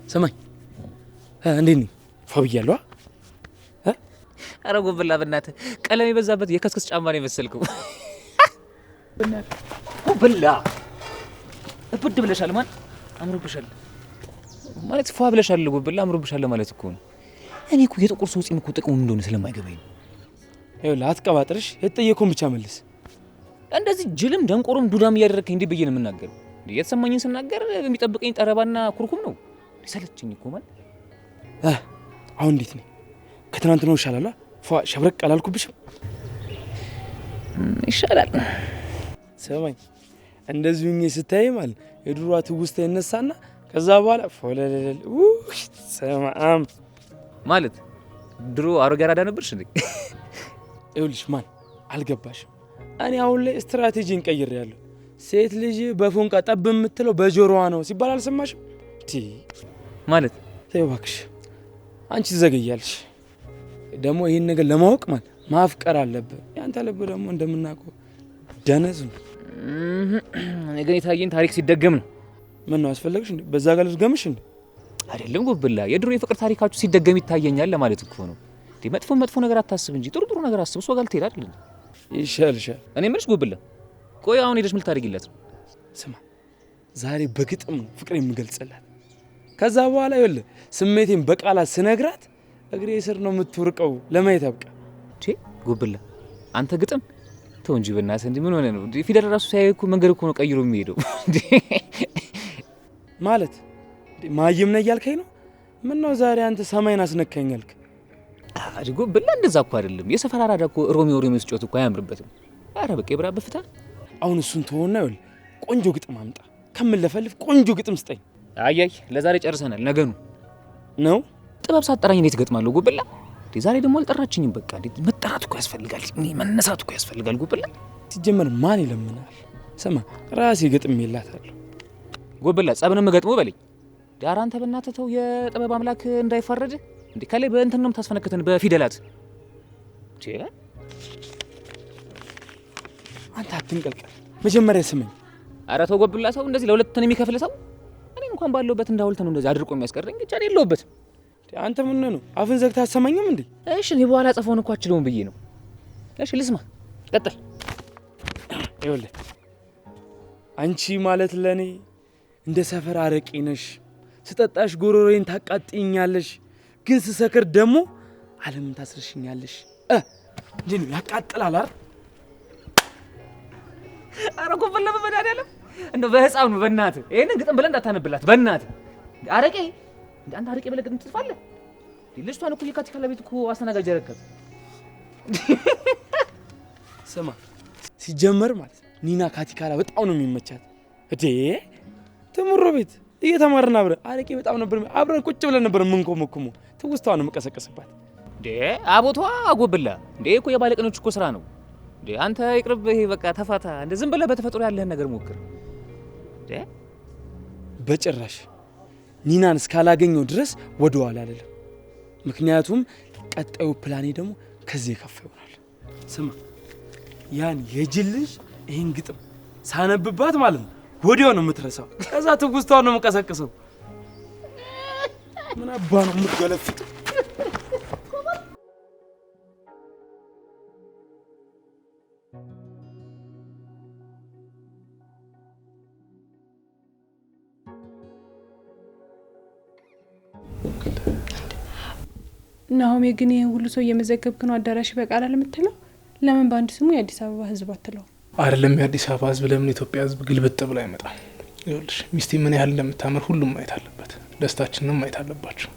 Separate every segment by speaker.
Speaker 1: ሰማኝ እንዴት ነኝ? ፋብያለሁ
Speaker 2: አረ ጎበላ በእናትህ ቀለም የበዛበት የከስከስ ጫማ ነው የመሰልከው። ጎበላ እብድ ብለሻል። ማን አምሮብሻል ማለት ፏ ብለሻል። ጎበላ አምሮብሻል ማለት እኮ ነው። እኔ እኮ የጥቁር ሰው ጺም እኮ ጥቅሙ እንደሆነ ስለማይገባኝ ነው።
Speaker 1: ይኸውልህ አትቀባጥርሽ፣ የተጠየቀውን ብቻ መልስ።
Speaker 2: እንደዚህ ጅልም ደንቆሮም ዱዳም እያደረግከኝ እንዴ ብዬ ነው የምናገረው? የተሰማኝን ስናገር የሚጠብቀኝ ጠረባና ኩርኩም ነው። ሰለችኝ እኮ ማለት
Speaker 1: አሁን እንዴት ነኝ? ከትናንት ነው ይሻላል? ሸብረቅ አላልኩብሽም?
Speaker 2: ይሻላል።
Speaker 1: ሰማኝ እንደዚሁ ስታይ ማለት የድሯ ትውስታ ይነሳና ከዛ በኋላ ፎለለለ ሰማም
Speaker 2: ማለት ድሮ አሮጌ አራዳ ነበርሽ እንዴ?
Speaker 1: ይኸውልሽ ማን አልገባሽም? እኔ አሁን ላይ ስትራቴጂን ቀይሬያለሁ። ሴት ልጅ በፎንቃ ጠብ የምትለው በጆሮዋ ነው ሲባል አልሰማሽም?
Speaker 2: ማለት
Speaker 1: ተይው እባክሽ፣ አንቺ ትዘገያለሽ። ደግሞ ይሄን ነገር ለማወቅ ማለት ማፍቀር አለብህ። ያንተ ልብ ደግሞ እንደምናውቀው ደነዝ ነው።
Speaker 2: ግን የታየኝ ታሪክ ሲደገም ነው።
Speaker 1: ምን ነው አስፈለግሽ እንዴ? በዛ ጋር ልትገምሽ እንዴ?
Speaker 2: አይደለም ጎብላ፣ የድሮ የፍቅር ታሪካችሁ ሲደገም ይታየኛል ለማለት እኮ ነው። መጥፎ ነገር አታስብ እንጂ ጥሩ ነገር አስብ። እሷ ጋር ልትሄድ አይደል?
Speaker 1: ይሻልሻል።
Speaker 2: እኔ የምልሽ ጎብላ፣ ቆይ አሁን ሄደሽ ምን ልታደርጊላት ነው?
Speaker 1: ስማ ዛሬ በግጥም ነው ፍቅር የምገልጽላት። ከዛ በኋላ ይኸውልህ ስሜቴን በቃላት ስነግራት እግሬ ስር ነው የምትወርቀው። ለማየት አብቃ።
Speaker 2: ጎብላ አንተ ግጥም ተው እንጂ በእናትህ። እንዴ ምን ሆነ ነው? ፊደል ራሱ ሳያይ እኮ መንገድ እኮ ነው ቀይሮ የሚሄደው።
Speaker 1: ማለት ማየም ነው እያልከኝ ነው? ምን ነው ዛሬ አንተ ሰማይን አስነካኝ አልክ?
Speaker 2: ጎብላ እንደዛ እኮ አይደለም። የሰፈር አራዳ እኮ ሮሚዮ ሲጫወት እኮ አያምርበትም። ኧረ በቃ ይብራ በፍታ።
Speaker 1: አሁን እሱን ተወውና ይኸውልህ ቆንጆ ግጥም አምጣ። ከምለፈልፍ ቆንጆ ግጥም ስጠኝ።
Speaker 2: አያይ ለዛሬ ጨርሰናል። ነገኑ
Speaker 1: ነው
Speaker 2: ጥበብ ሳጠራኝ እንዴት ገጥማለሁ ጎብላ? ዛሬ ደግሞ አልጠራችኝም። በቃ እንዴት መጠራት እኮ ያስፈልጋል። እኔ መነሳት እኮ ያስፈልጋል ጎብላ።
Speaker 1: ሲጀመር ማን ይለምናል? ስማ ራሴ ግጥም ይላታለሁ።
Speaker 2: ጎብላ ጸብንም ገጥሞ በለኝ። ዳር አንተ በእናትህ ተው፣ የጥበብ አምላክ እንዳይፈረድ እንዴ። ከላይ በእንትን ነው የምታስፈነክተን በፊደላት።
Speaker 1: አንተ አትንቀልቀል፣ መጀመሪያ ስመኝ።
Speaker 2: ኧረ ተው ጎብላ፣ ሰው እንደዚህ ለሁለት ነው የሚከፍል ሰው። እኔ እንኳን ባለውበት እንዳውልተ ነው እንደዚህ አድርቆ የሚያስቀረኝ። ብቻ ነው የለውበት።
Speaker 1: አንተ ምን ነው አፍን ዘግተህ አትሰማኝም እንዴ?
Speaker 2: እሺ እኔ በኋላ ጽፎን እኮ አችለውም ብዬ ነው። እሺ ልስማ፣ ቀጥል።
Speaker 1: ይኸውልህ አንቺ ማለት ለኔ እንደ ሰፈር አረቄ ነሽ። ስጠጣሽ ጎሮሮዬን ታቃጥኛለሽ፣ ግን ስሰክር ደግሞ ዓለምን ታስርሽኛለሽ። እንዴ ነው ያቃጥላል አይደል?
Speaker 2: ኧረ ጎበላ በመድኃኒዓለም እንደው በህፃኑ በእናትህ ይሄንን ግጥም ብለህ እንዳታነብላት በእናትህ። አረቄ እንደ አንተ አረቄ ብለህ ግጥም ትጽፋለህ? ልጅቷን እኮ የካቲካላ ቤት እኮ አስተናጋጅ ያረከት።
Speaker 1: ስማ ሲጀመር ማለት ኒና ካቲካላ በጣም ነው የሚመቻት። እዴ ትምሮ ቤት እየተማርን አብረን አረቄ በጣም ነበር አብረን ቁጭ ብለን ነበር የምንቆመኩመው። ትውስታዋን ነው የምቀሰቀስባት።
Speaker 2: እንዴ አቦቷ አጎብላ እንዴ እኮ የባለቀኖች እኮ ስራ ነው። እንዴ አንተ ይቅርብ፣ ይሄ በቃ ተፋታ። እንደ ዝም ብለህ በተፈጥሮ ያለህን ነገር ሞክር። እንዴ
Speaker 1: በጭራሽ ኒናን እስካላገኘው ድረስ ወደ ኋላ አልልም። ምክንያቱም ቀጣዩ ፕላኔ ደግሞ ከዚህ የከፋ ይሆናል። ስማ ያን የጅል ልጅ ይሄን ግጥም ሳነብባት ማለት ነው ወዲያው ነው የምትረሳው። ከዛ ትውስታዋን ነው የምቀሰቅሰው። ምን አባ ነው የምትገለፍጠው?
Speaker 3: ናሆሜ ግን ይሄን ሁሉ ሰው እየመዘገብክ ነው አዳራሽ በቃል የምትለው? ለምን በአንድ ስሙ የአዲስ አበባ ህዝብ አትለው?
Speaker 4: አይደለም የአዲስ አበባ ህዝብ፣ ለምን ኢትዮጵያ ህዝብ ግልብጥ ብሎ አይመጣም? ይኸውልሽ ሚስቴ ምን ያህል እንደምታምር ሁሉም ማየት አለበት። ደስታችንንም ማየት አለባቸው።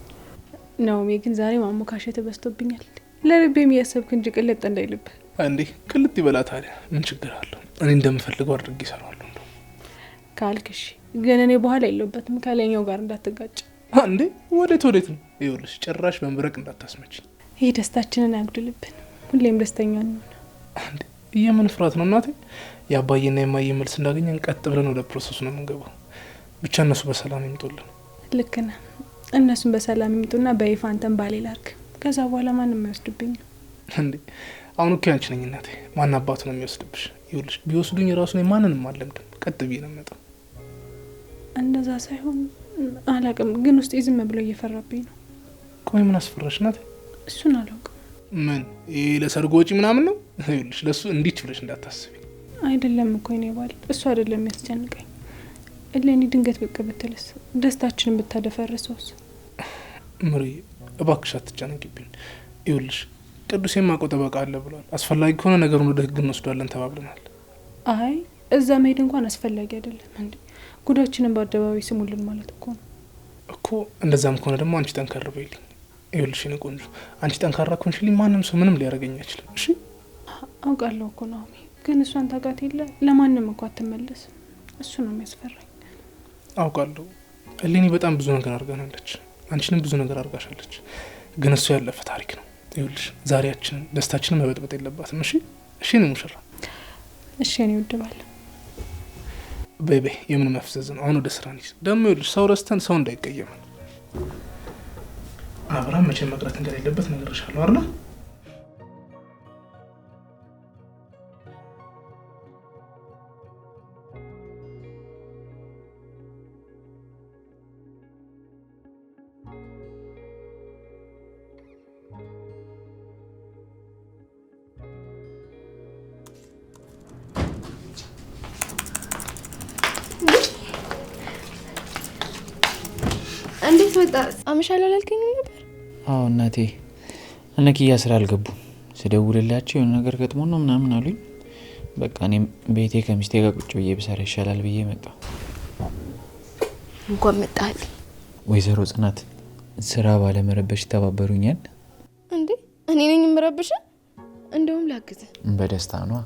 Speaker 3: ናሆሜ ግን ዛሬ ማሞካሸት በዝቶብኛል። ለልቤም እያሰብክ እንጂ ቅልጥ እንዳይልብ።
Speaker 4: እንዴ ቅልጥ ይበላ ታዲያ ምን ችግር አለው? እኔ እንደምፈልገው አድርጌ እሰራዋለሁ። እንደው
Speaker 3: ካልክሽ ግን እኔ በኋላ የለውበትም ከላይኛው ጋር እንዳትጋጭ።
Speaker 4: እንዴ ወዴት ነው? ይኸውልሽ ጭራሽ በመብረቅ እንዳታስመች።
Speaker 3: ይሄ ደስታችንን አያጉድልብን። ሁሌም ደስተኛ ነው።
Speaker 4: እንዴ የምን ፍርሃት ነው እናቴ? የአባዬና የማዬ መልስ እንዳገኘን ቀጥ ብለን ወደ ፕሮሰሱ ነው የምንገባው። ብቻ እነሱ በሰላም ይምጡልን።
Speaker 3: ልክ ነህ። እነሱን በሰላም ይምጡና በይፋ አንተን ባሌ ላድርግ። ከዛ በኋላ ማንም አይወስድብኝም።
Speaker 4: እንዴ አሁን እኮ አንቺ ነኝ እናቴ። ማን አባቱ ነው የሚወስድብሽ? ይኸውልሽ ቢወስዱኝ ራሱ ነው ማንንም አልለምድም። ቀጥ ብዬ ነው የምመጣው።
Speaker 3: እንደዛ ሳይሆን አላውቅም፣ ግን ውስጤ ዝም ብሎ እየፈራብኝ ነው።
Speaker 4: ቆይ ምን አስፈራሽ ናት?
Speaker 3: እሱን አላውቅም።
Speaker 4: ምን ይሄ ለሰርጎ ወጪ ምናምን ነው? ይኸውልሽ ለሱ እንዲች ብለሽ እንዳታስቢ።
Speaker 3: አይደለም እኮ እኔ ባል እሱ አይደለም የሚያስጨንቀኝ። እለኔ ድንገት ብቅ ብትልስ፣ ደስታችንን ብታደፈርሰውስ?
Speaker 4: ምሪ እባክሽ አትጨነቂብኝ። ይኸውልሽ ቅዱስ የማውቀው ጠበቃ አለ ብሏል። አስፈላጊ ከሆነ ነገሩን ወደ ህግ እንወስዷለን ተባብለናል።
Speaker 3: አይ እዛ መሄድ እንኳን አስፈላጊ አይደለም እንዴ፣ ጉዳችንን በአደባባይ ስሙልን ማለት እኮ ነው
Speaker 4: እኮ። እንደዛም ከሆነ ደግሞ አንቺ ጠንካራ በይልኝ። ይኸውልሽ የኔ ቆንጆ አንቺ ጠንካራ ከሆንሽልኝ ማንም ሰው ምንም ሊያደርገኝ አይችልም። እሺ
Speaker 3: አውቃለሁ እኮ ናሆሜ፣ ግን እሷን ታውቃት የለ ለማንም እኮ አትመለስም። እሱ ነው የሚያስፈራኝ።
Speaker 4: አውቃለሁ እሌኒ በጣም ብዙ ነገር አድርጋናለች፣ አንቺንም ብዙ ነገር አድርጋሻለች። ግን እሱ ያለፈ ታሪክ ነው። ይኸውልሽ ዛሬያችንን ደስታችንን መበጥበጥ የለባትም። እሺ እሺ ነው ሙሽራ።
Speaker 3: እሺ እኔ ውድባለሁ።
Speaker 4: በይ በይ የምን መፍዘዝ ነው? አሁን ወደ ስራ እንሂድ። ደግሞ ይኸውልሽ ሰው ረስተን ሰው እንዳይቀየመን። አብርሃም መቼም መቅረት እንደሌለበት ነግሬሻለሁ አይደል?
Speaker 5: እንዴት ወጣ? አመሻለሁ አላልከኝም ነበር?
Speaker 2: አዎ እናቴ እነ ኪያ ስራ አልገቡም። ስደውልላቸው የሆነ ነገር ገጥሞ ነው ምናምን አሉኝ። በቃ እኔም ቤቴ ከሚስቴ ጋር ቁጭ ብዬ ብሰራ ይሻላል ብዬ መጣሁ።
Speaker 5: እንኳን መጣል።
Speaker 2: ወይዘሮ ጽናት ስራ ባለመረበሽ ተባበሩኛል
Speaker 5: እንዴ? እኔ ነኝ የምረብሽ? እንደውም ላግዝ።
Speaker 2: በደስታ ነው።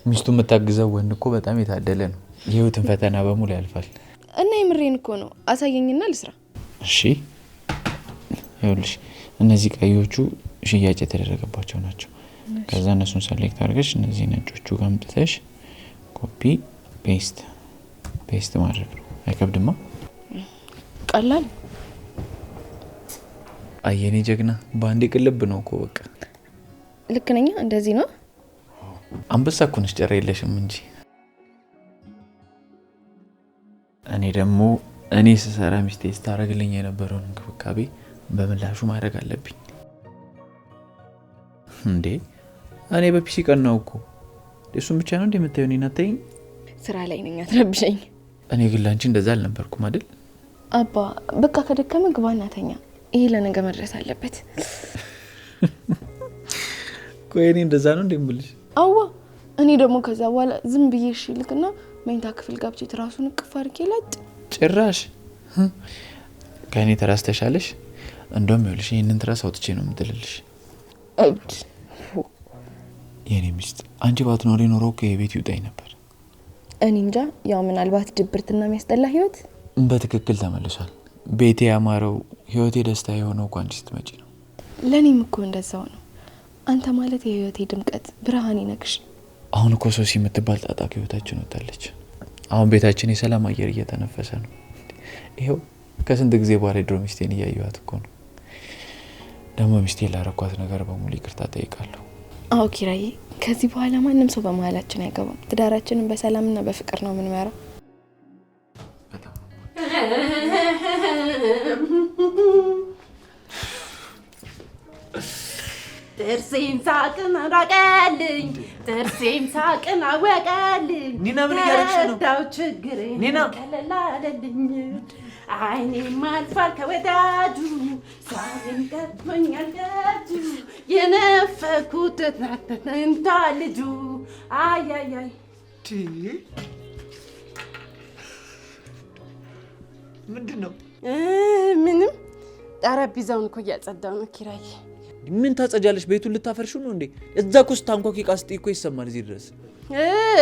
Speaker 2: ሚስቱ የምታግዘው ወንድ እኮ በጣም የታደለ ነው። የህይወትን ፈተና በሙሉ ያልፋል።
Speaker 5: እና የምሬን እኮ ነው። አሳየኝና ልስራ።
Speaker 2: እሺ ይኸውልሽ እነዚህ ቀዮቹ ሽያጭ የተደረገባቸው ናቸው። ከዛ እነሱን ሰሌክት አድርገሽ እነዚህ ነጮቹ ጋር አምጥተሽ ኮፒ ፔስት ማድረግ ነው። አይከብድማ?
Speaker 5: ቀላል።
Speaker 2: አየኔ ጀግና በአንዴ ቅልብ ነው እኮ በቃ።
Speaker 5: ልክ ነኝ? እንደዚህ ነው።
Speaker 2: አንበሳ እኮ ነሽ ጨራ የለሽም እንጂ። እኔ ደግሞ እኔ ስሰራ ሚስቴ ስታደርግልኝ የነበረውን እንክብካቤ በምላሹ ማድረግ አለብኝ እንዴ። እኔ በፒሲ ቀናው እኮ እሱን ብቻ ነው እንደምታየው። እኔን አታይኝ?
Speaker 5: ስራ ላይ ነኝ፣ አትረብሸኝ።
Speaker 2: እኔ ግን ላንቺ እንደዛ አልነበርኩም አይደል?
Speaker 5: አባ በቃ ከደከመ ግባና ተኛ። ይሄ ለነገ መድረስ አለበት።
Speaker 2: ቆይ እኔ እንደዛ ነው እንደምልሽ?
Speaker 5: አዋ እኔ ደግሞ ከዛ በኋላ ዝም ብዬ እሺ ልክና መኝታ ክፍል ገብቼ ትራሱን እቅፍ አድርጌ ላጥ።
Speaker 2: ጭራሽ ከእኔ ተራስተሻለሽ። እንደውም ይኸውልሽ ይህንን ትራስ አውጥቼ ነው የምጥልልሽ።
Speaker 5: እብድ
Speaker 2: የኔ ሚስት አንቺ ባትኖሪ ኖሮ እኮ የቤት ይውጣኝ ነበር።
Speaker 5: እኔ እንጃ። ያው ምናልባት ድብርትና የሚያስጠላ ህይወት
Speaker 2: በትክክል ተመልሷል። ቤቴ ያማረው ህይወቴ ደስታ የሆነው እኮ አንቺ ስትመጪ ነው።
Speaker 5: ለእኔም እኮ እንደዛው ነው። አንተ ማለት የህይወቴ ድምቀት፣ ብርሃኔ ነግሽ።
Speaker 2: አሁን እኮ ሶሲ የምትባል ጣጣቂ ህይወታችን ወጣለች። አሁን ቤታችን የሰላም አየር እየተነፈሰ ነው። ይኸው ከስንት ጊዜ በኋላ ድሮ ሚስቴን እያየኋት እኮ ነው። ደግሞ ሚስቴ ላረኳት ነገር በሙሉ ይቅርታ ጠይቃለሁ።
Speaker 5: አዎ ኪራዬ፣ ከዚህ በኋላ ማንም ሰው በመሀላችን አይገባም። ትዳራችንን በሰላምና በፍቅር ነው የምንመራው።
Speaker 6: ጥርሴም ሳቅን አወቀልኝ፣ ጥርሴም ሳቅን አወቀልኝ።
Speaker 1: ኒና ምን እያደረግሽ ነው?
Speaker 6: ዳው ችግሬ
Speaker 1: ኒና
Speaker 6: ቀለል አለልኝ። አይኔም አልፏል ከወዳጁ፣ ዛሬም ቀርቶኛል ደጁ። የነፈኩት እንታ ልጁ አያያይ
Speaker 1: ምንድን ነው?
Speaker 6: ምንም ጠረጴዛውን እኮ እያጸዳው ነው ኪራዬ።
Speaker 1: ምን ታጸጃለሽ? ቤቱን ልታፈርሹ ነው እንዴ? እዛ እኮ ስታንኳኪ ቃስጤ እኮ ይሰማል እዚህ ድረስ።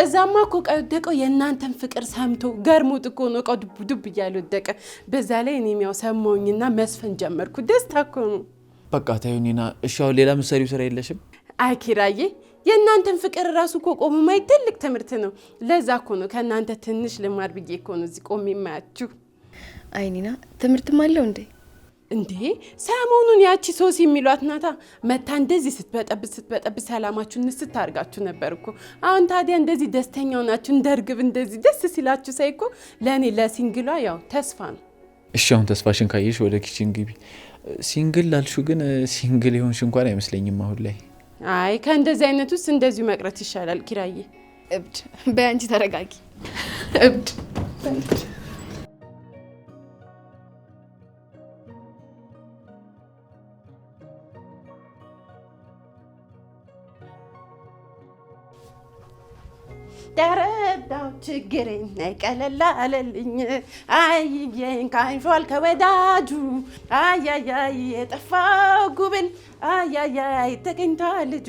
Speaker 6: እዛማ እኮ እቃ ወደቀው የእናንተን ፍቅር ሰምቶ ገርሞት እኮ ነው እቃው ዱብ ዱብ እያለ ወደቀ። በዛ ላይ እኔም ያው ሰማሁኝና መስፈን ጀመርኩ። ደስታ እኮ ነው።
Speaker 1: በቃ ታዩ ኒና። እሺ አሁን ሌላ ምሳሌው ስራ የለሽም?
Speaker 6: አይ ኪራዬ፣ የእናንተን ፍቅር ራሱ እኮ ቆሞ ማየት ትልቅ ትምህርት ነው። ለዛ እኮ ነው ከእናንተ ትንሽ ልማር ብዬ እኮ ነው እዚህ ቆሜ የማያችሁ።
Speaker 5: አይ ኒና፣ ትምህርትም አለው እንዴ?
Speaker 6: እንዴ ሰሞኑን ያቺ ሶሲ የሚሏት ናታ መታ እንደዚህ ስትበጠብጥ ሰላማችሁን ስታርጋችሁ ነበር እኮ። አሁን ታዲያ እንደዚህ ደስተኛው ናችሁ እንደርግብ እንደዚህ ደስ ሲላችሁ ሳይ እኮ ለኔ ለሲንግሏ ያው ተስፋ ነው።
Speaker 2: እሺ አሁን ተስፋሽን ካየሽ ወደ ኪችን ግቢ። ሲንግል ላልሹ ግን ሲንግል ይሆንሽ እንኳን አይመስለኝም አሁን ላይ።
Speaker 6: አይ ከእንደዚህ አይነት ውስጥ እንደዚሁ መቅረት ይሻላል ኪራዬ።
Speaker 5: እብድ በአንቺ ተረጋጊ። እብድ
Speaker 6: ተረዳው ችግሬን ቀለል አለልኝ አይዬን ካንፏል ከወዳጁ አያያይ የጠፋው ጉብል አያያይ ተገኝቷል ልጁ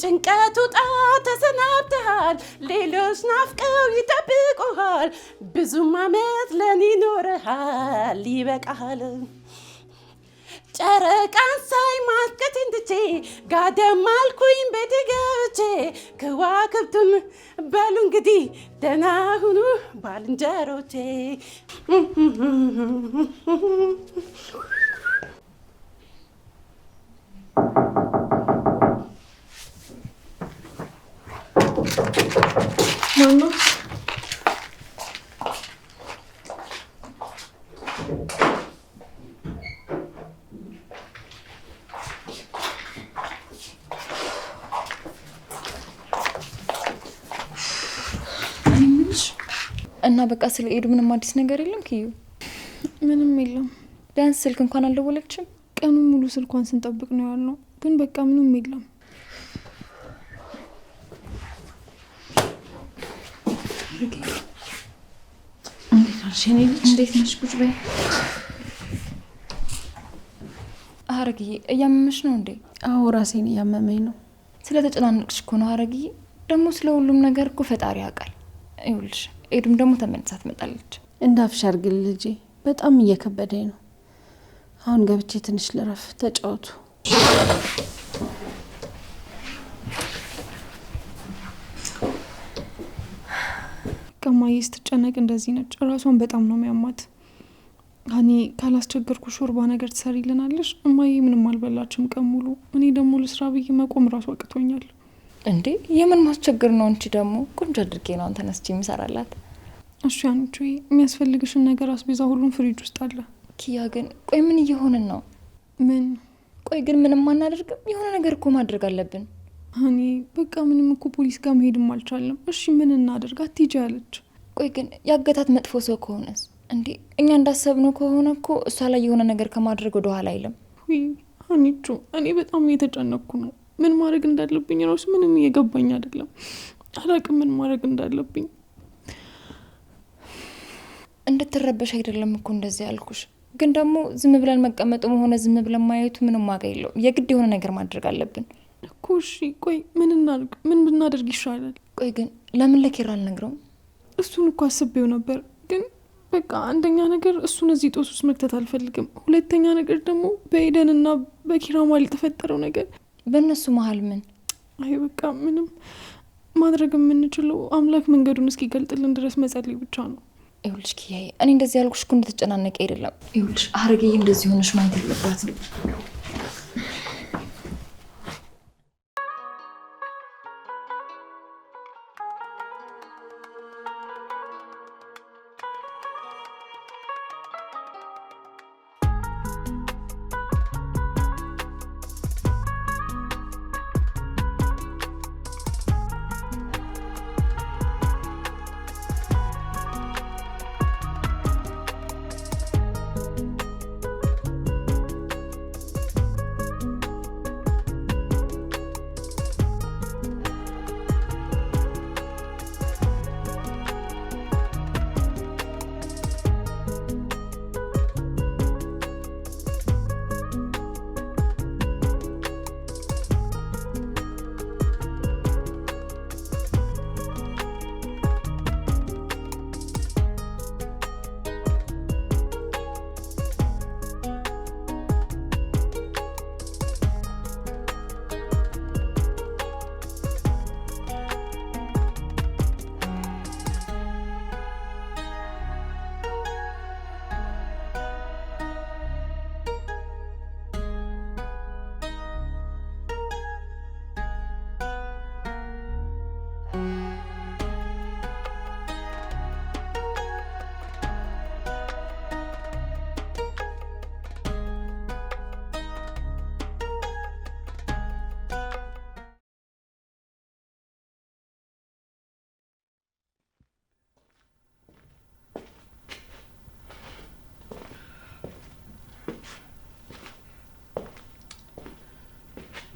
Speaker 6: ጭንቀቱ ተሰናብተሃል ሌሎች ናፍቀው ይጠብቁሃል ብዙም ዓመት ለኔ ኖረሃል ይበቃሃል ጨረቃን ሳይ ማስቀቴን ትቼ ጋደም አልኩኝ ቤቴ ገብቼ ከዋክብቱን በሉ እንግዲህ ደህና ሁኑ ባልንጀሮቼ
Speaker 5: ማማ
Speaker 7: እና በቃ ስለ ኤዱ ምንም አዲስ ነገር የለም ኪዩ?
Speaker 3: ምንም የለም።
Speaker 7: ቢያንስ ስልክ እንኳን አልደወለችም?
Speaker 3: ቀኑን ሙሉ ስልኳን ስንጠብቅ ነው ያልነው፣ ግን በቃ ምንም የለም።
Speaker 7: እንዴት ነሽ? ቁጭ በይ። ሀረግዬ እያመመሽ ነው እንዴ?
Speaker 6: አዎ ራሴን እያመመኝ ነው።
Speaker 7: ስለተጨናነቅሽ እኮ ነው ሀረግዬ። ደግሞ ስለ ሁሉም ነገር እኮ ፈጣሪ ያውቃል። ይኸውልሽ ኤዱም ደግሞ ተመልሳ ትመጣለች።
Speaker 6: እንዳፍሽ አድርግል ልጄ፣ በጣም እየከበደኝ ነው። አሁን ገብቼ ትንሽ ልረፍ። ተጫወቱ።
Speaker 3: ቀማዬ ስትጨነቅ እንደዚህ ነች። ራሷን በጣም ነው የሚያማት። እኔ ካላስቸገርኩ ሾርባ ነገር ትሰሪልናለሽ? እማዬ ምንም አልበላችም ቀን ሙሉ። እኔ ደግሞ ልስራ ብዬ መቆም ራሱ አቅቶኛል።
Speaker 7: እንዴ የምን ማስቸገር ነው? እንቺ ደግሞ ቆንጆ አድርጌ ነው ተነስቼ የሚሰራላት።
Speaker 3: እሺ አንቺ የሚያስፈልግሽን ነገር አስቤዛ ሁሉም ፍሪጅ ውስጥ አለ።
Speaker 7: ኪያ ግን ቆይ ምን እየሆንን ነው?
Speaker 3: ምን?
Speaker 7: ቆይ ግን ምንም አናደርግም? የሆነ ነገር እኮ ማድረግ አለብን።
Speaker 3: እኔ በቃ ምንም እኮ ፖሊስ ጋር መሄድም አልቻለም። እሺ ምን እናደርግ? አትሄጂ አለች።
Speaker 7: ቆይ ግን ያገታት መጥፎ ሰው ከሆነስ? እንዴ እኛ እንዳሰብነው ከሆነ እኮ እሷ ላይ የሆነ ነገር ከማድረግ ወደ ኋላ አይልም።
Speaker 3: ወይ አንቺ እኔ በጣም እየተጨነቅኩ ነው። ምን ማድረግ እንዳለብኝ ራሱ ምንም እየገባኝ አይደለም። አላቅም ምን ማድረግ እንዳለብኝ።
Speaker 7: እንድትረበሽ አይደለም እኮ እንደዚህ ያልኩሽ፣ ግን ደግሞ ዝም ብለን መቀመጡም ሆነ ዝም ብለን ማየቱ ምንም ዋጋ የለው። የግድ የሆነ ነገር ማድረግ አለብን
Speaker 3: እኮ። እሺ ቆይ ምን እናድርግ? ምን ብናደርግ ይሻላል?
Speaker 7: ቆይ ግን ለምን ለኪራ አልነግረውም?
Speaker 3: እሱን እኮ አስቤው ነበር፣ ግን በቃ አንደኛ ነገር እሱን እዚህ ጦስ ውስጥ መክተት አልፈልግም። ሁለተኛ ነገር ደግሞ በኤደንና በኪራ መሀል የተፈጠረው ነገር።
Speaker 7: በእነሱ መሀል ምን?
Speaker 3: አይ በቃ ምንም ማድረግ የምንችለው አምላክ መንገዱን እስኪገልጥልን ድረስ መጸለይ ብቻ ነው።
Speaker 7: ይኸውልሽ ኪያዬ፣ እኔ እንደዚህ ያልኩሽ እኮ እንድትጨናነቂ አይደለም። ይኸውልሽ ሀረግዬ እንደዚህ ሆነሽ ማየት የለባትም።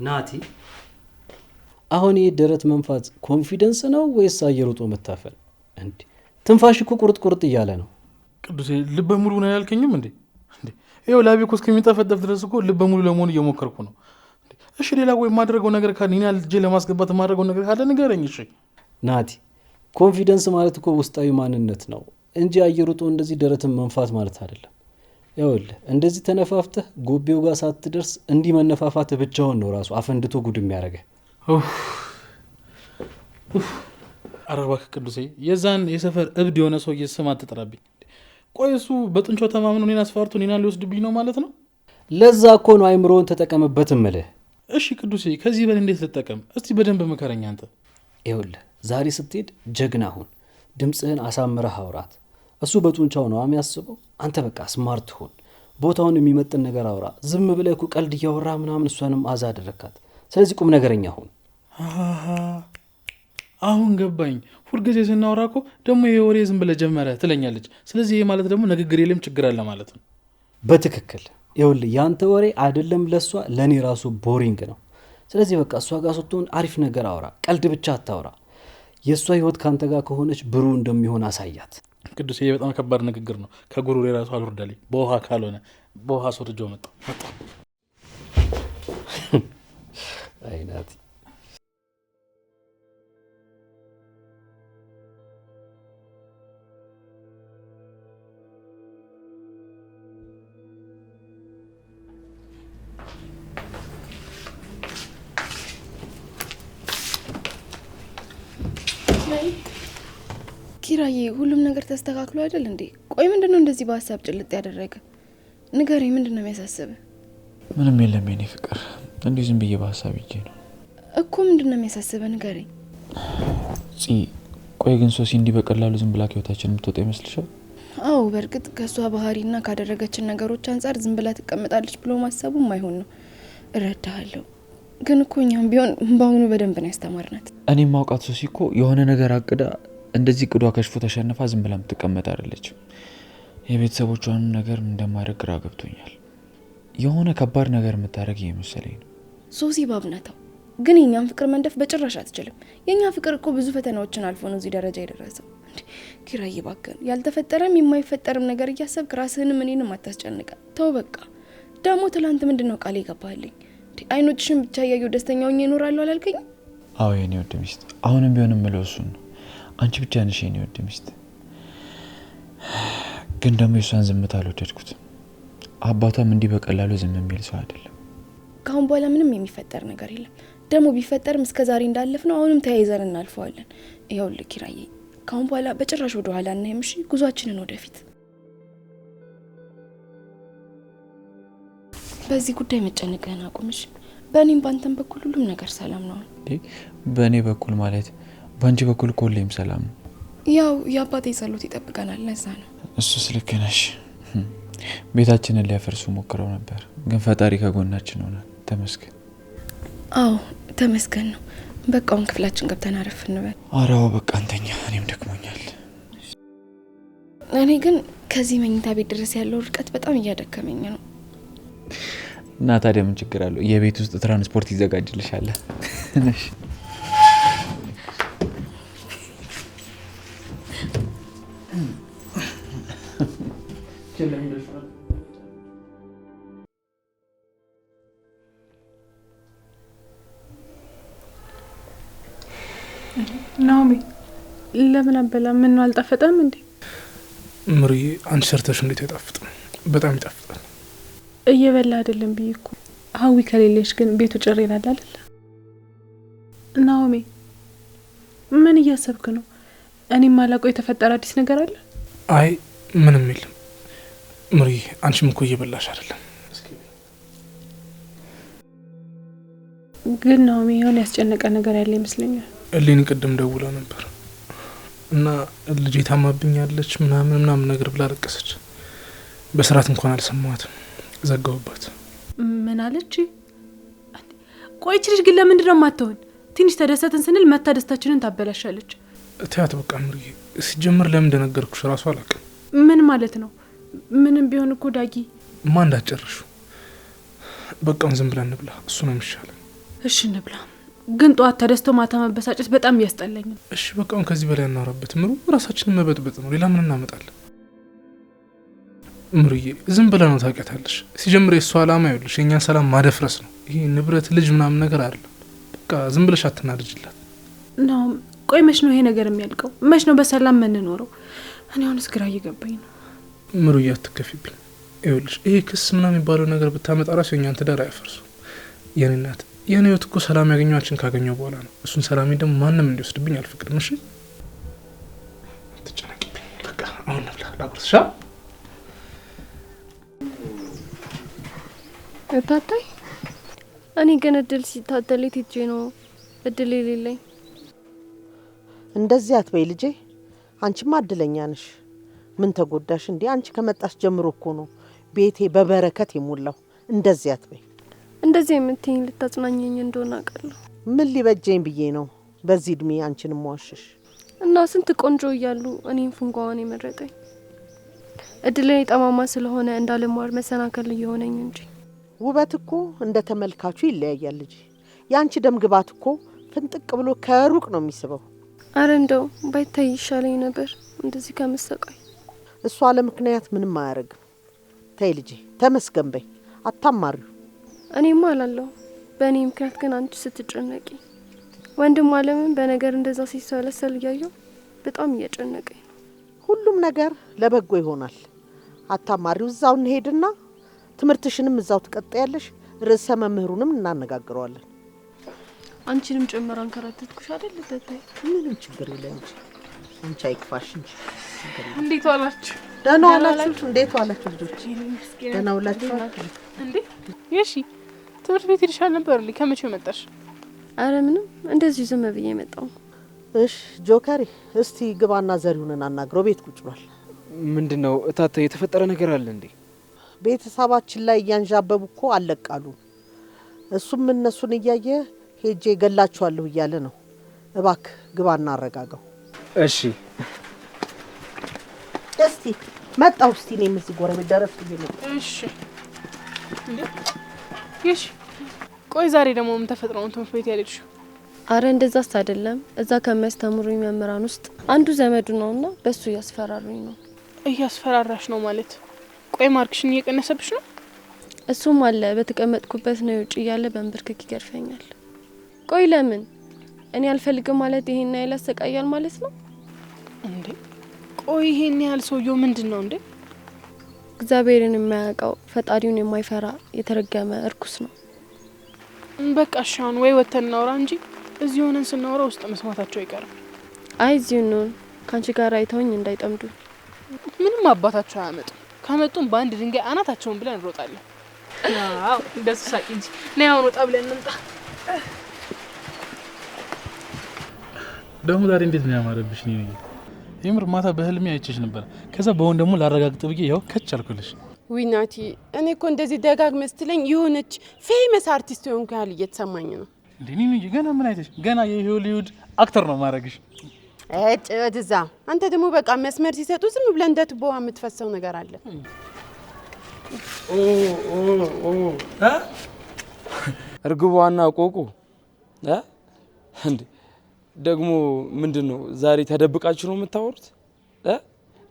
Speaker 8: ናቲ አሁን ይህ ደረት መንፋት ኮንፊደንስ ነው ወይስ አየር ውጦ መታፈን? እንዴ ትንፋሽ እኮ ቁርጥ ቁርጥ እያለ ነው።
Speaker 9: ቅዱሴ ልበ ሙሉ ነው ያልከኝም እንዴ? ይኸው ላቤ እኮ እስከሚጠፈጠፍ ድረስ እኮ ልበ ሙሉ ለመሆን እየሞከርኩ ነው። እሺ ሌላ ወይ የማደርገው ነገር ካለ እኔ ልጄ ለማስገባት የማደርገው ነገር ካለ ንገረኝ። እሺ
Speaker 8: ናቲ ኮንፊደንስ ማለት እኮ ውስጣዊ ማንነት ነው እንጂ አየር ውጦ እንደዚህ ደረትን መንፋት ማለት አይደለም። ይኸውልህ እንደዚህ ተነፋፍተህ ጎቤው ጋር ሳትደርስ እንዲህ መነፋፋት ብቻውን ነው ራሱ አፈንድቶ ጉድ የሚያደርገህ።
Speaker 9: ኧረ እባክህ ቅዱሴ የዛን የሰፈር እብድ የሆነ ሰውዬ ስም አትጥራብኝ። ቆይ እሱ በጥንቾ ተማምኖ እኔን አስፈራርቶ እኔን ሊወስድብኝ ነው ማለት ነው?
Speaker 8: ለዛ እኮ ነው አይምሮውን ተጠቀምበት እምልህ።
Speaker 9: እሺ ቅዱሴ ከዚህ በላይ እንዴት ልጠቀም? እስቲ በደንብ ምከረኝ አንተ።
Speaker 8: ይኸውልህ ዛሬ ስትሄድ ጀግና ሁን፣ ድምፅህን አሳምረህ አውራት። እሱ በጡንቻው ነው የሚያስበው፣ አንተ በቃ ስማርት ሁን፣ ቦታውን የሚመጥን ነገር አውራ። ዝም ብለህ እኮ ቀልድ እያወራ ምናምን እሷንም አዛ አደረካት። ስለዚህ ቁም ነገረኛ ሁን።
Speaker 9: አሁን ገባኝ። ሁልጊዜ ስናወራ እኮ ደግሞ ይሄ ወሬ ዝም ብለህ ጀመረ ትለኛለች። ስለዚህ ይሄ ማለት ደግሞ ንግግር የለም ችግር አለ ማለት ነው።
Speaker 8: በትክክል ይኸውልህ ያንተ ወሬ አይደለም ለእሷ ለእኔ ራሱ ቦሪንግ ነው። ስለዚህ በቃ እሷ ጋር ስትሆን አሪፍ ነገር አውራ፣ ቀልድ ብቻ አታውራ። የእሷ ህይወት ከአንተ ጋር ከሆነች ብሩህ እንደሚሆን አሳያት።
Speaker 9: ቅዱስ ይሄ በጣም ከባድ ንግግር ነው። ከጉሮሬ ራሱ አልወርዳልኝ። በውሃ ካልሆነ በውሃ ሶርጆ መጣ
Speaker 8: አይናት
Speaker 5: ኪራዬ ሁሉም ነገር ተስተካክሎ አይደል እንዴ? ቆይ ምንድነው እንደዚህ በሀሳብ ጭልጥ ያደረገ? ንገረኝ፣ ምንድነው የሚያሳስበ?
Speaker 2: ምንም የለም የኔ ፍቅር፣ እንዲሁ ዝም ብዬ በሀሳብ ይዤ ነው
Speaker 5: እኮ። ምንድነው የሚያሳስበ? ንገረኝ።
Speaker 2: ቆይ ግን ሶሲ እንዲህ በቀላሉ ዝም ብላ ህይወታችን የምትወጣ ይመስልሻል?
Speaker 5: አዎ በእርግጥ ከእሷ ባህሪና ካደረገችን ነገሮች አንጻር ዝም ብላ ትቀመጣለች ብሎ ማሰቡ ማይሆን ነው። እረዳሃለሁ። ግን እኮ እኛም ቢሆን በአሁኑ በደንብ ነው ያስተማርናት።
Speaker 2: እኔም ማውቃት ሶሲ እኮ የሆነ ነገር አቅዳ እንደዚህ ቅዷ ከሽፎ ተሸንፋ ዝም ብላ የምትቀመጥ አይደለችም። የቤተሰቦቿን ነገር እንደማድረግ ግራ ገብቶኛል። የሆነ ከባድ ነገር የምታደርግ እየመሰለኝ ነው።
Speaker 5: ሶሲ ባብናታው ግን የኛም ፍቅር መንደፍ በጭራሽ አትችልም። የኛ ፍቅር እኮ ብዙ ፈተናዎችን አልፎ ነው እዚህ ደረጃ የደረሰው። ኪራዬ እባክህ ያልተፈጠረም የማይፈጠርም ነገር እያሰብክ ራስህንም እኔንም አታስጨንቀ። ተው በቃ። ደግሞ ትላንት ምንድነው ቃል የገባልኝ? አይኖችሽን ብቻ እያየሁ ደስተኛ ሆኜ እኖራለሁ አላልከኝ?
Speaker 2: አዎ የኔ ውድ ሚስት፣ አሁንም ቢሆን የምለው እሱን ነው። አንቺ ብቻ ነሽ የኔ ውድ ሚስት። ግን ደግሞ የሷን ዝምታ አልወደድኩት። አባቷም እንዲህ በቀላሉ ዝም የሚል ሰው አይደለም።
Speaker 5: ካሁን በኋላ ምንም የሚፈጠር ነገር የለም። ደግሞ ቢፈጠርም እስከ ዛሬ እንዳለፍ ነው አሁንም ተያይዘን እናልፈዋለን። ይኸውልህ ኪራዬ ካሁን በኋላ በጭራሽ ወደ ኋላ እናይም። እሺ ጉዟችንን ወደፊት። በዚህ ጉዳይ መጨነቅህን አቁምሽ። በእኔም ባንተም በኩል ሁሉም ነገር ሰላም ነው።
Speaker 2: በእኔ በኩል ማለት በአንቺ በኩል እኮ ሁሌም ሰላም ነው።
Speaker 5: ያው የአባቴ ጸሎት ይጠብቀናል። ለዛ ነው።
Speaker 2: እሱስ ልክ ነሽ። ቤታችንን ሊያፈርሱ ሞክረው ነበር፣ ግን ፈጣሪ ከጎናችን ሆነ። ተመስገን።
Speaker 5: አዎ ተመስገን ነው። በቃ አሁን ክፍላችን ገብተን አረፍ እንበል።
Speaker 2: አራው በቃ እንተኛ፣ እኔም ደክሞኛል።
Speaker 5: እኔ ግን ከዚህ መኝታ ቤት ድረስ ያለው ርቀት በጣም እያደከመኝ ነው።
Speaker 2: እና ታዲያ ምን ችግር አለው? የቤት ውስጥ ትራንስፖርት ይዘጋጅልሻል። እሺ
Speaker 3: ናኦሚ ለምን አበላ? ምን ነው አልጣፈጠም እንዴ?
Speaker 4: ምሩዬ አንቺ ሰርተሽ እንዴት አይጣፍጥም? በጣም ይጣፍጣል።
Speaker 3: እየበላ አይደለም ብዬ እኮ። ሀዊ ከሌለሽ ግን ቤቱ ጭር ይላል አይደል? ናኦሚ ምን እያሰብክ ነው? እኔም ማላውቀው የተፈጠረ አዲስ ነገር አለ?
Speaker 4: አይ ምንም የለም ምሩዬ፣ አንቺም እኮ እየበላሽ አይደለም።
Speaker 3: ግን ናኦሚ የሆነ ያስጨነቀ ነገር ያለ ይመስለኛል።
Speaker 4: እሌኒ ቅድም ደውላ ነበር እና ልጄ ታማብኛለች ምናምን ነገር ብላ ለቀሰች። በስርዓት እንኳን አልሰማትም፣ ዘጋውባት።
Speaker 3: ምን አለች? ቆይች ልጅ ግን ለምንድን ነው የማትሆን? ትንሽ ተደሰትን ስንል መታ ደስታችንን ታበላሻለች።
Speaker 4: ትያት በቃ ምሩዬ። ሲጀምር ለምን እንደነገርኩሽ ራሱ አላውቅም።
Speaker 3: ምን ማለት ነው? ምንም ቢሆን እኮ ዳጊ
Speaker 4: ማ እንዳትጨርሹ። በቃውን ዝም ብለን እንብላ፣ እሱ ነው የሚሻለን።
Speaker 3: እሺ እንብላ። ግን ጠዋት ተደስቶ ማታ መበሳጨት በጣም ያስጠላኝ።
Speaker 4: እሺ በቃ አሁን ከዚህ በላይ እናወራበት። ምሩ ራሳችንን መበጥበጥ ነው፣ ሌላ ምን እናመጣለን? ምሩዬ ዝም ብላ ነው ታውቂያታለሽ። ሲጀምር የእሱ አላማ ይኸውልሽ የእኛን ሰላም ማደፍረስ ነው። ይሄ ንብረት ልጅ ምናምን ነገር አይደለም። በቃ ዝም ብለሽ አትናደጅላት
Speaker 3: ነው። ቆይ መች ነው ይሄ ነገር የሚያልቀው? መች ነው በሰላም የምንኖረው? እኔ አሁንስ ግራ እየገባኝ ነው።
Speaker 4: ምሩዬ አትከፊብኝ። ይኸውልሽ ይሄ ክስ ምናምን የሚባለው ነገር ብታመጣ ራሱ የእኛን ትዳር አያፈርሱ። የኔ እናት የኔ ህይወት እኮ ሰላም ያገኘኋችን ካገኘው በኋላ ነው። እሱን ሰላሜ ደግሞ ማንም እንዲወስድብኝ አልፈቅድም። እሺ አትጨነቂብኝ። በቃ አሁን ነብላ ላቁርስሻ
Speaker 5: እታታይ እኔ ግን እድል ሲታደልት ሄጄ ነው እድል የሌለኝ።
Speaker 10: እንደዚህ አትበይ ልጄ፣ አንቺማ እድለኛ ነሽ። ምን ተጎዳሽ እንዴ? አንቺ ከመጣሽ ጀምሮ እኮ ነው ቤቴ በበረከት የሞላው። እንደዚህ አትበይ።
Speaker 5: እንደዚህ የምትይኝ ልታጽናኘኝ እንደሆነ አውቃለሁ።
Speaker 10: ምን ሊበጀኝ ብዬ ነው በዚህ እድሜ አንቺን ዋሽሽ?
Speaker 5: እና ስንት ቆንጆ እያሉ እኔን ፍንጓዋን የመረጠኝ እድሌ ጠማማ ስለሆነ እንዳለማር መሰናከል እየሆነኝ እንጂ።
Speaker 10: ውበት እኮ እንደ ተመልካቹ ይለያያል ልጄ። ያንቺ ደም ግባት እኮ ፍንጥቅ ብሎ ከሩቅ ነው የሚስበው።
Speaker 5: አረ እንደው ባይታይ ይሻለኝ ነበር እንደዚህ ከመሰቃይ።
Speaker 10: እሷ ለምክንያት ምንም አያረግም። ተይ ልጄ ተመስገን በይ፣ አታማሪው።
Speaker 5: እኔማ አላለሁ በእኔ ምክንያት ግን አንቺ ስትጨነቂ፣ ወንድም አለምን በነገር እንደዛ ሲሰለሰል እያየሁ በጣም እየጨነቀኝ።
Speaker 10: ሁሉም ነገር ለበጎ ይሆናል። አታማሪው። እዛው እንሄድና ትምህርትሽንም እዛው ትቀጥያለሽ። ርዕሰ መምህሩንም እናነጋግረዋለን።
Speaker 5: አንቺንም ጭምር አንከራተትኩሽ አይደል እታታይ?
Speaker 10: ምንም ችግር የለም እንጂ አንቺ አይክፋሽ እንጂ።
Speaker 3: እንዴት ዋላችሁ?
Speaker 10: ደህና ዋላችሁ? እንዴት ዋላችሁ ልጆች? ደህና ዋላችሁ
Speaker 3: እንዴ? የሺ ትምህርት ቤት ሄድሻል ነበር እንዴ? ከመቼ መጣሽ?
Speaker 5: አረ ምንም እንደዚህ ዝም ብዬ መጣሁ።
Speaker 10: እሺ ጆከሪ፣ እስቲ ግባና ዘሪሁንን አናግረው። ቤት ቁጭ ብሏል።
Speaker 1: ምንድነው እታታ? የተፈጠረ ነገር አለ እንዴ?
Speaker 10: ቤተሰባችን ላይ እያንዣበቡ እኮ አለቃሉ። እሱም እነሱን እያየ ሄጄ ገላችኋለሁ እያለ ነው። እባክህ ግባና አረጋጋው።
Speaker 1: እሺ
Speaker 10: እስቲ መጣው። እስቲ እኔም እዚህ ጎረቤት ደረስ ብዬ ነው።
Speaker 3: እሺ እንዴ የሺ፣ ቆይ ዛሬ ደግሞ ምን ተፈጥሮ ነው ትምህርት ቤት ያልሄድሽው?
Speaker 5: አረ እንደዛስ አይደለም። እዛ ከሚያስተምሩኝ መምህራን ውስጥ አንዱ ዘመዱ ነውና በሱ እያስፈራሩኝ ነው።
Speaker 3: እያስፈራራሽ ነው ማለት? ቆይ ማርክሽን እየቀነሰብሽ ነው?
Speaker 5: እሱም አለ በተቀመጥኩበት ነው ውጭ እያለ በንብርክክ ይገርፈኛል። ቆይ ለምን? እኔ አልፈልግም ማለት ይሄን ያህል ያሰቃያል ማለት ነው
Speaker 3: እንዴ? ቆይ ይሄን ያህል ሰውየው ምንድን ነው እንዴ?
Speaker 5: እግዚአብሔርን የማያውቀው ፈጣሪውን የማይፈራ የተረገመ እርኩስ ነው።
Speaker 3: በቃ እሺ አሁን ወይ ወተን እናውራ እንጂ እዚህ ሆነን ስናወራ ውስጥ መስማታቸው አይቀርም።
Speaker 5: አይ እዚሁ ነው ካንቺ ጋር አይተውኝ እንዳይጠምዱ።
Speaker 3: ምንም አባታቸው አያመጡም። ካመጡም በአንድ ድንጋይ አናታቸውን ብለን እንሮጣለን። አዎ እንደሱ ሳቂ እንጂ ነይ አሁን ወጣ ብለን እንምጣ።
Speaker 9: ደግሞ ዛሬ እንዴት ነው ያማረብሽ? ነው የምር ማታ በህልሜ አይቼሽ ነበር። ከዛ በሆን ደግሞ ላረጋግጥ ብዬ ያው ከች አልኩልሽ።
Speaker 6: ዊናቲ እኔ እኮ እንደዚህ ደጋግመህ ስትለኝ የሆነች ፌመስ አርቲስት የሆንኩ ያህል እየተሰማኝ ነው።
Speaker 9: እንዴ ኒኒ ገና ምን አይተሽ? ገና የሆሊውድ አክተር ነው ማረግሽ።
Speaker 6: ወደዛ አንተ ደግሞ በቃ መስመር ሲሰጡ ዝም ብለህ እንደ ቱቦ የምትፈሰው ነገር አለ።
Speaker 1: እርግቧና ቆቁ እንዴ ደግሞ ምንድን ነው ዛሬ ተደብቃችሁ ነው የምታወሩት?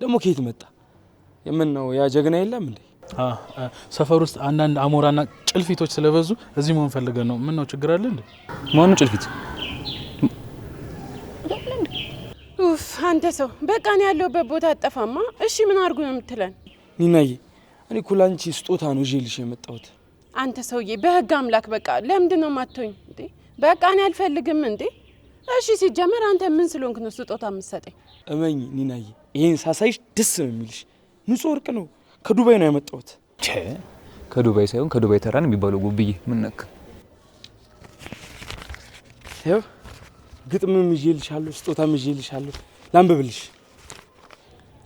Speaker 1: ደግሞ ከየት መጣ? የምን ነው ያ ጀግና የለም እንዴ?
Speaker 9: ሰፈር ውስጥ አንዳንድ አሞራና ጭልፊቶች ስለበዙ እዚህ መሆን ፈልገን ነው። ምን ነው ችግር አለ እንዴ?
Speaker 1: ማን ነው ጭልፊት?
Speaker 6: ኡፍ አንተ ሰው በቃ ነው ያለውበት ቦታ አጠፋማ። እሺ ምን አድርጉ ነው የምትለን?
Speaker 1: ኒናዬ እኔ እኮ ላንቺ ስጦታ ነው ይዤልሽ የመጣሁት።
Speaker 6: አንተ ሰውዬ በህግ አምላክ በቃ ለምንድን ነው ማተውኝ እንዴ? በቃ እኔ አልፈልግም እንዴ። እሺ ሲጀመር አንተ ምን ስለሆንክ ነው ስጦታ የምትሰጠኝ?
Speaker 1: እመኝ ኒናዬ ይሄን ሳሳይሽ ደስ ነው የሚልሽ። ንጹህ ወርቅ ነው ከዱባይ ነው ያመጣሁት።
Speaker 2: ከዱባይ ሳይሆን ከዱባይ ተራን የሚባለው ጉብዬ ምን ነክ?
Speaker 1: ይኸው ግጥምም ይዤልሻለሁ ስጦታም ይዤልሻለሁ። ላንብብልሽ።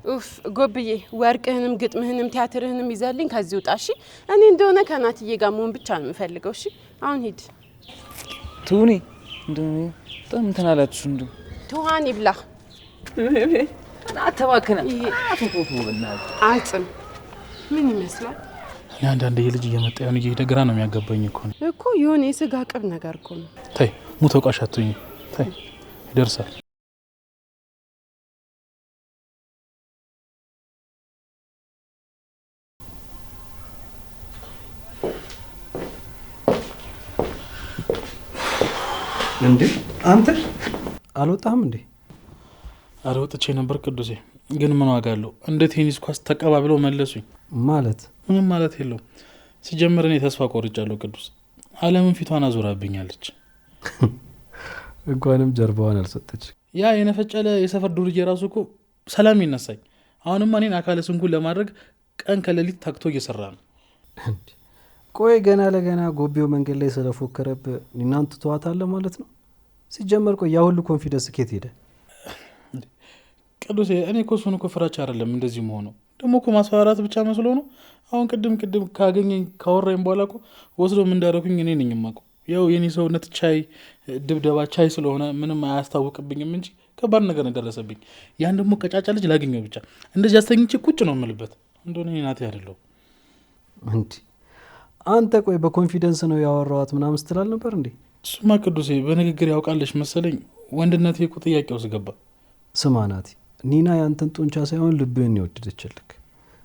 Speaker 6: ኡፍ ጎብዬ ወርቅህንም ግጥምህንም ቲያትርህንም ይዘልኝ ከዚህ ውጣ እሺ። እኔ እንደሆነ ከናትዬ ጋር መሆን ብቻ ነው የምፈልገው እሺ። አሁን ሂድ።
Speaker 2: ቱኒ እንደኔ በጣም እንትን አላችሁ እንዴ?
Speaker 6: ቱሃን ይብላ
Speaker 2: አተባከና
Speaker 6: ይሄ
Speaker 2: አፍቆቱ በእናትህ
Speaker 6: አጽም ምን ይመስላል?
Speaker 9: አንዳንዴ የልጅ እየመጣ ይሁን እየሄደ ግራ ነው የሚያገባኝ
Speaker 6: እኮ የሆነ የስጋ ቅብ ነገር እኮ ነው።
Speaker 9: ተይ ሙት ወቃሽ አትሁኝ። ተይ ይደርሳል።
Speaker 8: እንዴ አንተ አልወጣም እንዴ?
Speaker 9: አልወጥቼ ነበር ቅዱሴ፣ ግን ምን ዋጋ አለው? እንደ ቴኒስ ኳስ ተቀባብለው መለሱኝ።
Speaker 8: ማለት
Speaker 9: ምንም ማለት የለው። ሲጀምር እኔ ተስፋ ቆርጫለሁ ቅዱስ። ዓለምን ፊቷን አዞራብኛለች።
Speaker 8: እንኳንም ጀርባዋን አልሰጠች።
Speaker 9: ያ የነፈጨለ የሰፈር ዱርዬ ራሱ እኮ ሰላም ይነሳኝ። አሁንማ እኔን አካለ ስንኩል ለማድረግ ቀን ከሌሊት ታክቶ እየሰራ ነው።
Speaker 8: ቆይ ገና ለገና ጎቤው መንገድ ላይ ስለፎከረብ ኒናን ትተዋታለህ ማለት ነው? ሲጀመር ቆይ ያ ሁሉ ኮንፊደንስ ኬት ሄደ?
Speaker 9: ቅዱሴ እኔ እኮ እሱን እኮ ፍራቻ አይደለም እንደዚህ መሆኑ፣ ደግሞ እኮ ማስፈራራት ብቻ መስሎ ነው። አሁን ቅድም ካገኘኝ ካወራኝ በኋላ እኮ ወስዶ ምን እንዳደረኩኝ እኔ ነኝ የማውቀው። ያው የኔ ሰውነት ቻይ ድብደባ ቻይ ስለሆነ ምንም አያስታውቅብኝም እንጂ ከባድ ነገር እንደደረሰብኝ። ያን ደግሞ ቀጫጫ ልጅ ላገኘው ብቻ እንደዚህ አስተኝቼ ቁጭ ነው የምልበት። እንደሆነ ናቴ አይደለሁ
Speaker 8: እንዲ አንተ ቆይ በኮንፊደንስ ነው ያወራዋት ምናምን ስትላል ነበር እንዴ?
Speaker 9: እሱማ ቅዱሴ በንግግር ያውቃለች መሰለኝ። ወንድነቴ እኮ ጥያቄ ውስጥ ገባ።
Speaker 8: ስማ ናቲ፣ ኒና ያንተን ጡንቻ ሳይሆን ልብህን ይወደደችልክ።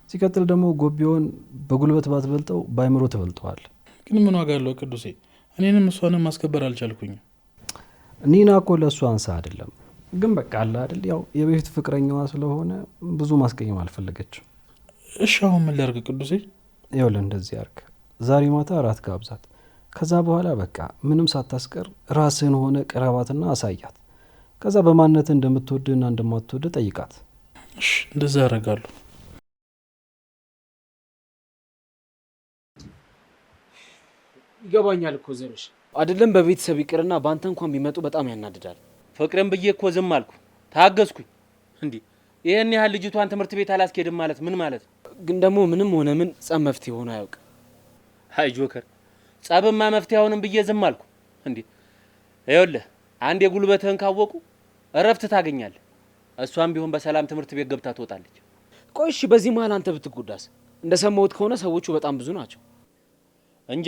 Speaker 8: ሲቀጥል ደግሞ ጎቢውን በጉልበት ባትበልጠው በአይምሮ ትበልጠዋል።
Speaker 9: ግን ምን ዋጋ አለው ቅዱሴ? እኔንም እሷንም ማስከበር አልቻልኩኝም።
Speaker 8: ኒና እኮ ለእሱ አንሳ አይደለም፣ ግን በቃ አለ አይደል ያው የበፊት ፍቅረኛዋ ስለሆነ ብዙ ማስቀየም አልፈለገችም።
Speaker 9: እሺ አሁን ምን ላድርግ ቅዱሴ?
Speaker 8: ይኸውልህ እንደዚህ አድርግ፣ ዛሬ ማታ እራት ጋብዛት። ከዛ በኋላ በቃ ምንም ሳታስቀር ራስህን ሆነ ቅረባትና አሳያት። ከዛ በማንነት እንደምትወድና እንደማትወድ ጠይቃት።
Speaker 9: እሺ እንደዛ አደርጋለሁ።
Speaker 1: ይገባኛል እኮ ዘርሽ አይደለም በቤተሰብ ይቅርና በአንተ እንኳን ቢመጡ በጣም ያናድዳል።
Speaker 11: ፍቅርን ብዬ እኮ ዝም አልኩ፣ ታገዝኩኝ። እንዴ ይሄን ያህል ልጅቷን ትምህርት ቤት አላስኬድም ማለት ምን ማለት?
Speaker 1: ግን ደግሞ ምንም ሆነ ምን ጸብ መፍትሄ ሆኖ አያውቅም።
Speaker 11: አይ ጆከር፣ ጸብማ መፍትሄ አሁንም ብዬ ዝም አልኩ። እንዴ ይኸውልህ አንድ የጉልበትህን ካወቁ እረፍት ታገኛለህ። እሷም ቢሆን በሰላም ትምህርት ቤት ገብታ ትወጣለች።
Speaker 1: ቆይ እሺ በዚህ መሀል አንተ ብትጎዳስ? እንደሰማሁት ከሆነ ሰዎቹ በጣም ብዙ ናቸው።
Speaker 11: እንጃ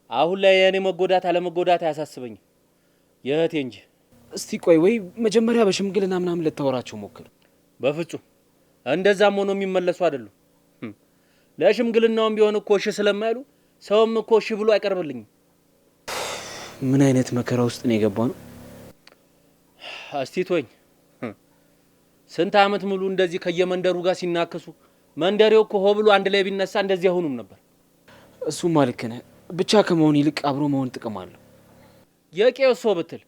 Speaker 11: አሁን ላይ የእኔ መጎዳት አለመጎዳት አያሳስበኝም፣ የእህቴ እንጂ።
Speaker 1: እስቲ ቆይ ወይ መጀመሪያ በሽምግልና ምናምን ልታወራቸው ሞክር።
Speaker 11: በፍጹም እንደዛም ሆኖ የሚመለሱ አይደሉም። ለሽምግልናውም ቢሆን እኮ እሺ ስለማይሉ ሰውም እኮ እሺ ብሎ አይቀርብልኝም።
Speaker 1: ምን አይነት መከራ ውስጥ ነው የገባ ነው?
Speaker 11: እስቲ ተወኝ። ስንት አመት ሙሉ እንደዚህ ከየመንደሩ ጋር ሲናከሱ መንደሬው እኮ ሆ ብሎ አንድ ላይ ቢነሳ እንደዚህ አይሆኑም ነበር።
Speaker 1: እሱማ ልክ ነህ። ብቻ ከመሆን ይልቅ አብሮ መሆን ጥቅም አለው።
Speaker 11: የቄሶ ብትል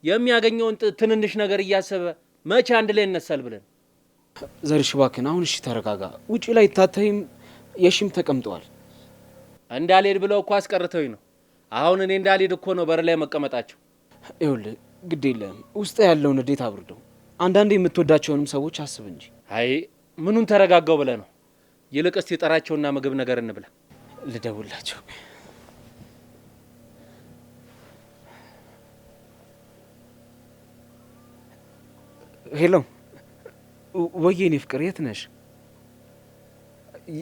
Speaker 11: የሚያገኘውን ትንንሽ ነገር እያሰበ መቼ አንድ ላይ ይነሳል ብለን።
Speaker 1: ዘርሽ እባክህን አሁን እሺ ተረጋጋ። ውጪ ላይ ታታይም የሽም ተቀምጠዋል።
Speaker 11: እንዳልሄድ ብለው እኮ አስቀርተውኝ ነው። አሁን እኔ እንዳልሄድ እኮ ነው በር ላይ መቀመጣቸው።
Speaker 1: ይኸውልህ ግድ የለም ውስጥ ያለውን ንዴት አብርደው። አንዳንዴ የምትወዳቸውንም ሰዎች አስብ እንጂ።
Speaker 11: አይ ምኑን ተረጋጋው ብለህ ነው? ይልቅ እስቲ ጠራቸውና ምግብ ነገር እንብላ።
Speaker 1: ልደውላቸው። ሄሎ ወይዬ፣ እኔ ፍቅር የት ነሽ?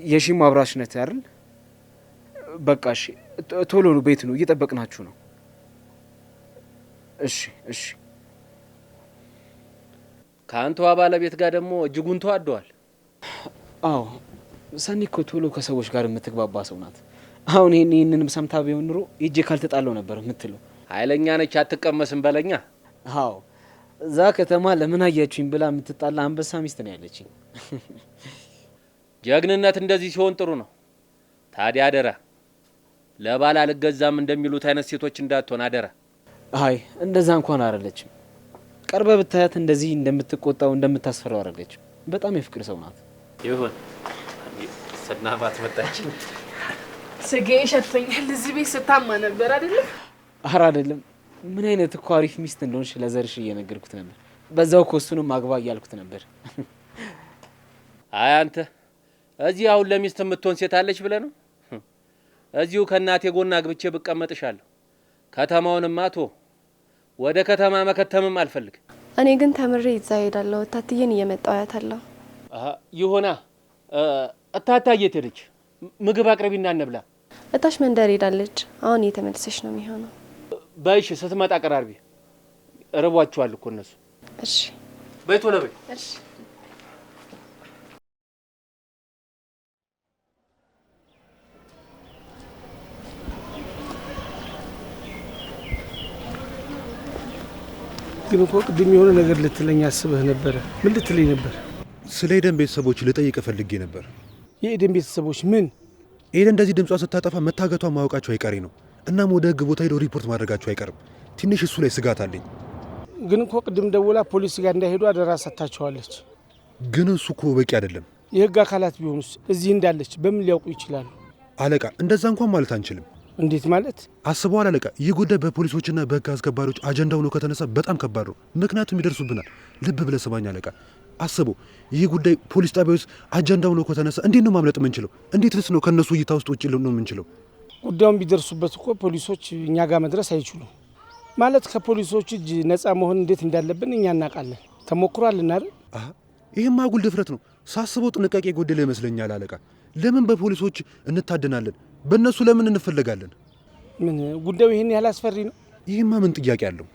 Speaker 1: የሺም አብራሽ ነህ አይደል? በቃ እሺ ቶሎ ነው፣ ቤት ነው፣ እየጠበቅናችሁ ነው። እሺ እሺ።
Speaker 11: ከአንተዋ ባለቤት ጋር ደግሞ እጅጉን ተዋደዋል።
Speaker 1: አዎ ሰኒ እኮ ቶሎ ከሰዎች ጋር የምትግባባ ሰው ናት። አሁን ይህንንም ሰምታ ቢሆን ኑሮ ሂጄ ካልተጣለው ነበር የምትለው።
Speaker 11: ኃይለኛ ነች፣ አትቀመስም በለኛ።
Speaker 1: አዎ እዛ ከተማ ለምን አያችሁኝ ብላ የምትጣላ አንበሳ ሚስት ነው ያለችኝ።
Speaker 11: ጀግንነት እንደዚህ ሲሆን ጥሩ ነው። ታዲያ አደራ ለባል አልገዛም እንደሚሉት አይነት ሴቶች እንዳትሆን አደራ።
Speaker 1: አይ እንደዛ እንኳን አይደለችም። ቀርበ ብታያት እንደዚህ እንደምትቆጣው እንደምታስፈራው አይደለችም። በጣም የፍቅር ሰው ናት።
Speaker 11: ይሁን ሰናባት መጣች።
Speaker 6: ስጌ ሸተኛል። እዚህ ቤት ስታማ ነበር አይደለም?
Speaker 1: አረ አይደለም። ምን አይነት እኮ አሪፍ ሚስት እንደሆንሽ ለዘርሽ እየነገርኩት ነበር። በዛው እኮ እሱንም አግባ እያልኩት ነበር።
Speaker 11: አይ አንተ እዚህ አሁን ለሚስት የምትሆን ሴት አለች ብለህ ነው? እዚሁ ከእናቴ ጎን አግብቼ ብቀመጥሻለሁ። ከተማውንማ ቶ ወደ ከተማ መከተምም አልፈልግ።
Speaker 5: እኔ ግን ተምሬ ይዛ ሄዳለሁ። እታትዬን እየመጣሁ አያታለሁ።
Speaker 11: ይሆና እታታ የት ሄደች? ምግብ አቅርቢና እንብላ።
Speaker 5: እታች መንደር ሄዳለች። አሁን እየተመለሰች ነው የሚሆነው።
Speaker 11: በይሽ ስትመጣ ቀራርቢ። እርቧቸዋል እኮ እነሱ።
Speaker 5: እሺ
Speaker 11: በይ ቶሎ በይ።
Speaker 5: እሺ
Speaker 12: ግን እኮ ቅድም የሆነ ነገር ልትለኝ አስበህ ነበረ። ምን ልትለኝ ነበር?
Speaker 13: ስለ ኤደን ቤተሰቦች ልጠይቅ ፈልጌ ነበር።
Speaker 12: የኤደን ቤተሰቦች ምን?
Speaker 13: ኤደን እንደዚህ ድምጿ ስታጠፋ መታገቷን ማወቃቸው አይቀሬ ነው። እናም ወደ ህግ ቦታ ሄደው ሪፖርት ማድረጋቸው አይቀርም። ትንሽ እሱ ላይ ስጋት አለኝ።
Speaker 12: ግን እኮ ቅድም ደውላ ፖሊስ ጋር እንዳይሄዱ አደራ ሰጥታቸዋለች።
Speaker 13: ግን እሱ እኮ በቂ አይደለም።
Speaker 12: የህግ አካላት ቢሆኑስ እዚህ እንዳለች በምን ሊያውቁ ይችላሉ?
Speaker 13: አለቃ፣ እንደዛ እንኳን ማለት አንችልም።
Speaker 12: እንዴት ማለት?
Speaker 13: አስበዋል አለቃ። ይህ ጉዳይ በፖሊሶችና በህግ አስከባሪዎች አጀንዳ ሆኖ ከተነሳ በጣም ከባድ ነው። ምክንያቱም ይደርሱብናል። ልብ ብለህ ስማኝ አለቃ። አስበው፣ ይህ ጉዳይ ፖሊስ ጣቢያ ውስጥ አጀንዳ ሆኖ ከተነሳ እንዴት ነው ማምለጥ የምንችለው? እንዴትስ ነው ከእነሱ እይታ ውስጥ ውጭ ነው የምንችለው?
Speaker 12: ጉዳዩን ቢደርሱበት እኮ ፖሊሶች እኛ ጋር መድረስ አይችሉም። ማለት ከፖሊሶች እጅ ነፃ መሆን እንዴት እንዳለብን እኛ እናውቃለን። ተሞክሯልና አይደል?
Speaker 13: ይህም አጉል ድፍረት ነው። ሳስበው ጥንቃቄ ጎደለ ይመስለኛል አለቃ። ለምን በፖሊሶች እንታደናለን? በእነሱ ለምን እንፈለጋለን?
Speaker 12: ምን ጉዳዩ ይህን ያህል አስፈሪ ነው?
Speaker 13: ይህማ ምን ጥያቄ አለው?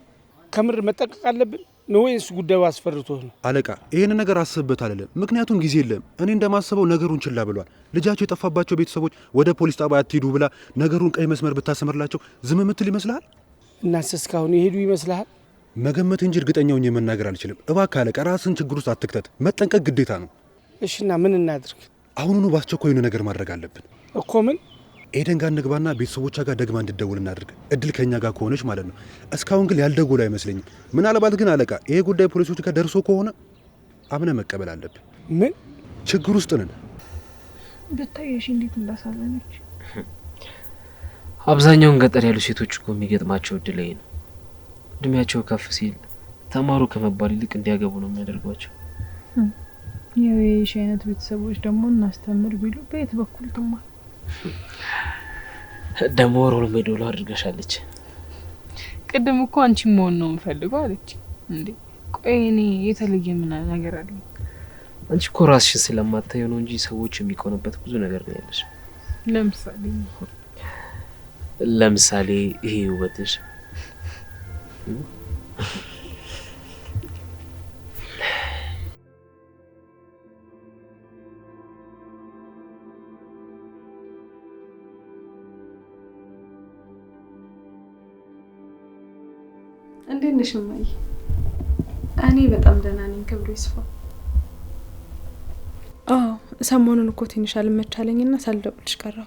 Speaker 12: ከምር መጠንቀቅ አለብን ነው ወይስ ጉዳዩ አስፈርቶ ነው?
Speaker 13: አለቃ፣ ይህን ነገር አስብበት አለለም። ምክንያቱም ጊዜ የለም። እኔ እንደማስበው ነገሩን ችላ ብሏል። ልጃቸው የጠፋባቸው ቤተሰቦች ወደ ፖሊስ ጣቢያ አትሄዱ ብላ ነገሩን ቀይ መስመር ብታሰምርላቸው ዝም ምትል ይመስልሃል?
Speaker 12: እናንተ እስካሁን የሄዱ ይመስልሃል?
Speaker 13: መገመት እንጂ እርግጠኛውን መናገር አልችልም። እባክህ አለቃ፣ ራስን ችግር ውስጥ አትክተት። መጠንቀቅ ግዴታ ነው።
Speaker 12: እሺና ምን እናድርግ?
Speaker 13: አሁኑኑ በአስቸኳይ የሆነ ነገር ማድረግ አለብን
Speaker 12: እኮ። ምን?
Speaker 13: ኤደን ጋር እንግባና ቤተሰቦቿ ጋር ደግማ እንድደውል እናድርግ። እድል ከኛ ጋር ከሆነች ማለት ነው። እስካሁን ግን ያልደወሉ አይመስለኝም። ምናልባት ግን አለቃ፣ ይሄ ጉዳይ ፖሊሶች ጋር ደርሶ ከሆነ አምነ መቀበል አለብን።
Speaker 12: ምን
Speaker 13: ችግር ውስጥ ነን።
Speaker 3: ብታየሽ እንዴት እንዳሳዘነች።
Speaker 8: አብዛኛውን ገጠር ያሉ ሴቶች እኮ የሚገጥማቸው እድል ይሄ ነው። እድሜያቸው ከፍ ሲል ተማሩ ከመባል ይልቅ እንዲያገቡ ነው የሚያደርጓቸው።
Speaker 3: ያው የሺ አይነት ቤተሰቦች ደግሞ እናስተምር ቢሉ በየት በኩል ትማር?
Speaker 8: ደግሞ ሮል ሞዴል አድርጋሻለች።
Speaker 3: ቅድም እኮ አንቺ መሆን ነው የምፈልገው አለች። እንዴ ቆይ እኔ የተለየ ምን ነገር አለ?
Speaker 8: አንቺ እኮ ራስሽን ስለማታየው ነው እንጂ ሰዎች የሚቆኑበት ብዙ ነገር ነው ያለሽ። ለምሳሌ ይሄ ውበትሽ።
Speaker 3: እንዴት ነሽ እማዬ? እኔ በጣም ደህና ነኝ፣ ክብሩ ይስፋ።
Speaker 5: ሰሞኑን እኮ ትንሽ አልመቻለኝና ሳልደውልሽ ቀረሁ።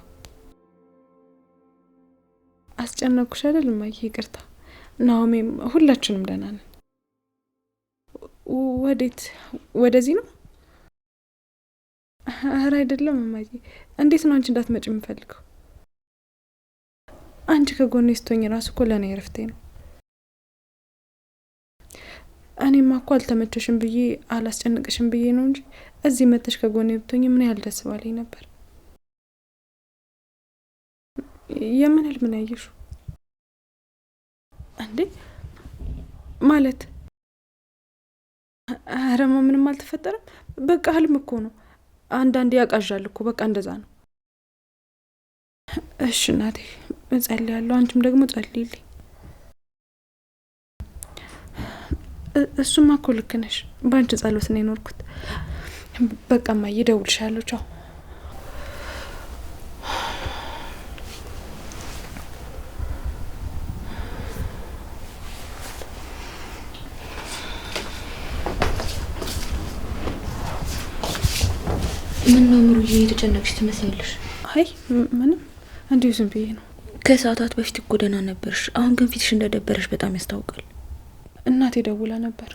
Speaker 5: አስጨነቅኩሽ አይደል እማዬ? ይቅርታ። ናሆሜም ሁላችንም ደህና ነን። ወዴት? ወደዚህ ነው? ኧረ አይደለም እማዬ። እንዴት ነው አንቺ እንዳትመጪ የምፈልገው? አንቺ ከጎኔ ስትሆኝ ራሱ እኮ ለእኔ እረፍቴ ነው። እኔማ እኮ አልተመቸሽም ብዬ አላስጨንቅሽም ብዬ ነው እንጂ እዚህ መጥተሽ ከጎኔ ብትሆኝ ምን ያህል ደስ ባለኝ ነበር። የምን ህልም ነው ያየሽው እንዴ? ማለት አረማ ምንም አልተፈጠረም። በቃ ህልም እኮ ነው። አንዳንዴ ያቃዣል እኮ። በቃ እንደዛ ነው። እሺ እናቴ እጸልያለሁ። አንቺም ደግሞ ጸልይልኝ። እሱማ እኮ ልክ ነሽ። በአንቺ ጸሎት ነው የኖርኩት። በቃ እማዬ እደውልልሻለሁ። ቻው።
Speaker 7: ምን ነው ምሩዬ፣ የተጨነቅሽ ትመስያለሽ?
Speaker 5: አይ ምንም፣ እንዲሁ ዝም ብዬ ነው።
Speaker 7: ከሰዓታት በፊት እኮ ደህና ነበርሽ። አሁን ግን ፊትሽ እንደደበረሽ በጣም ያስታውቃል።
Speaker 5: እናቴ ደውላ ነበር።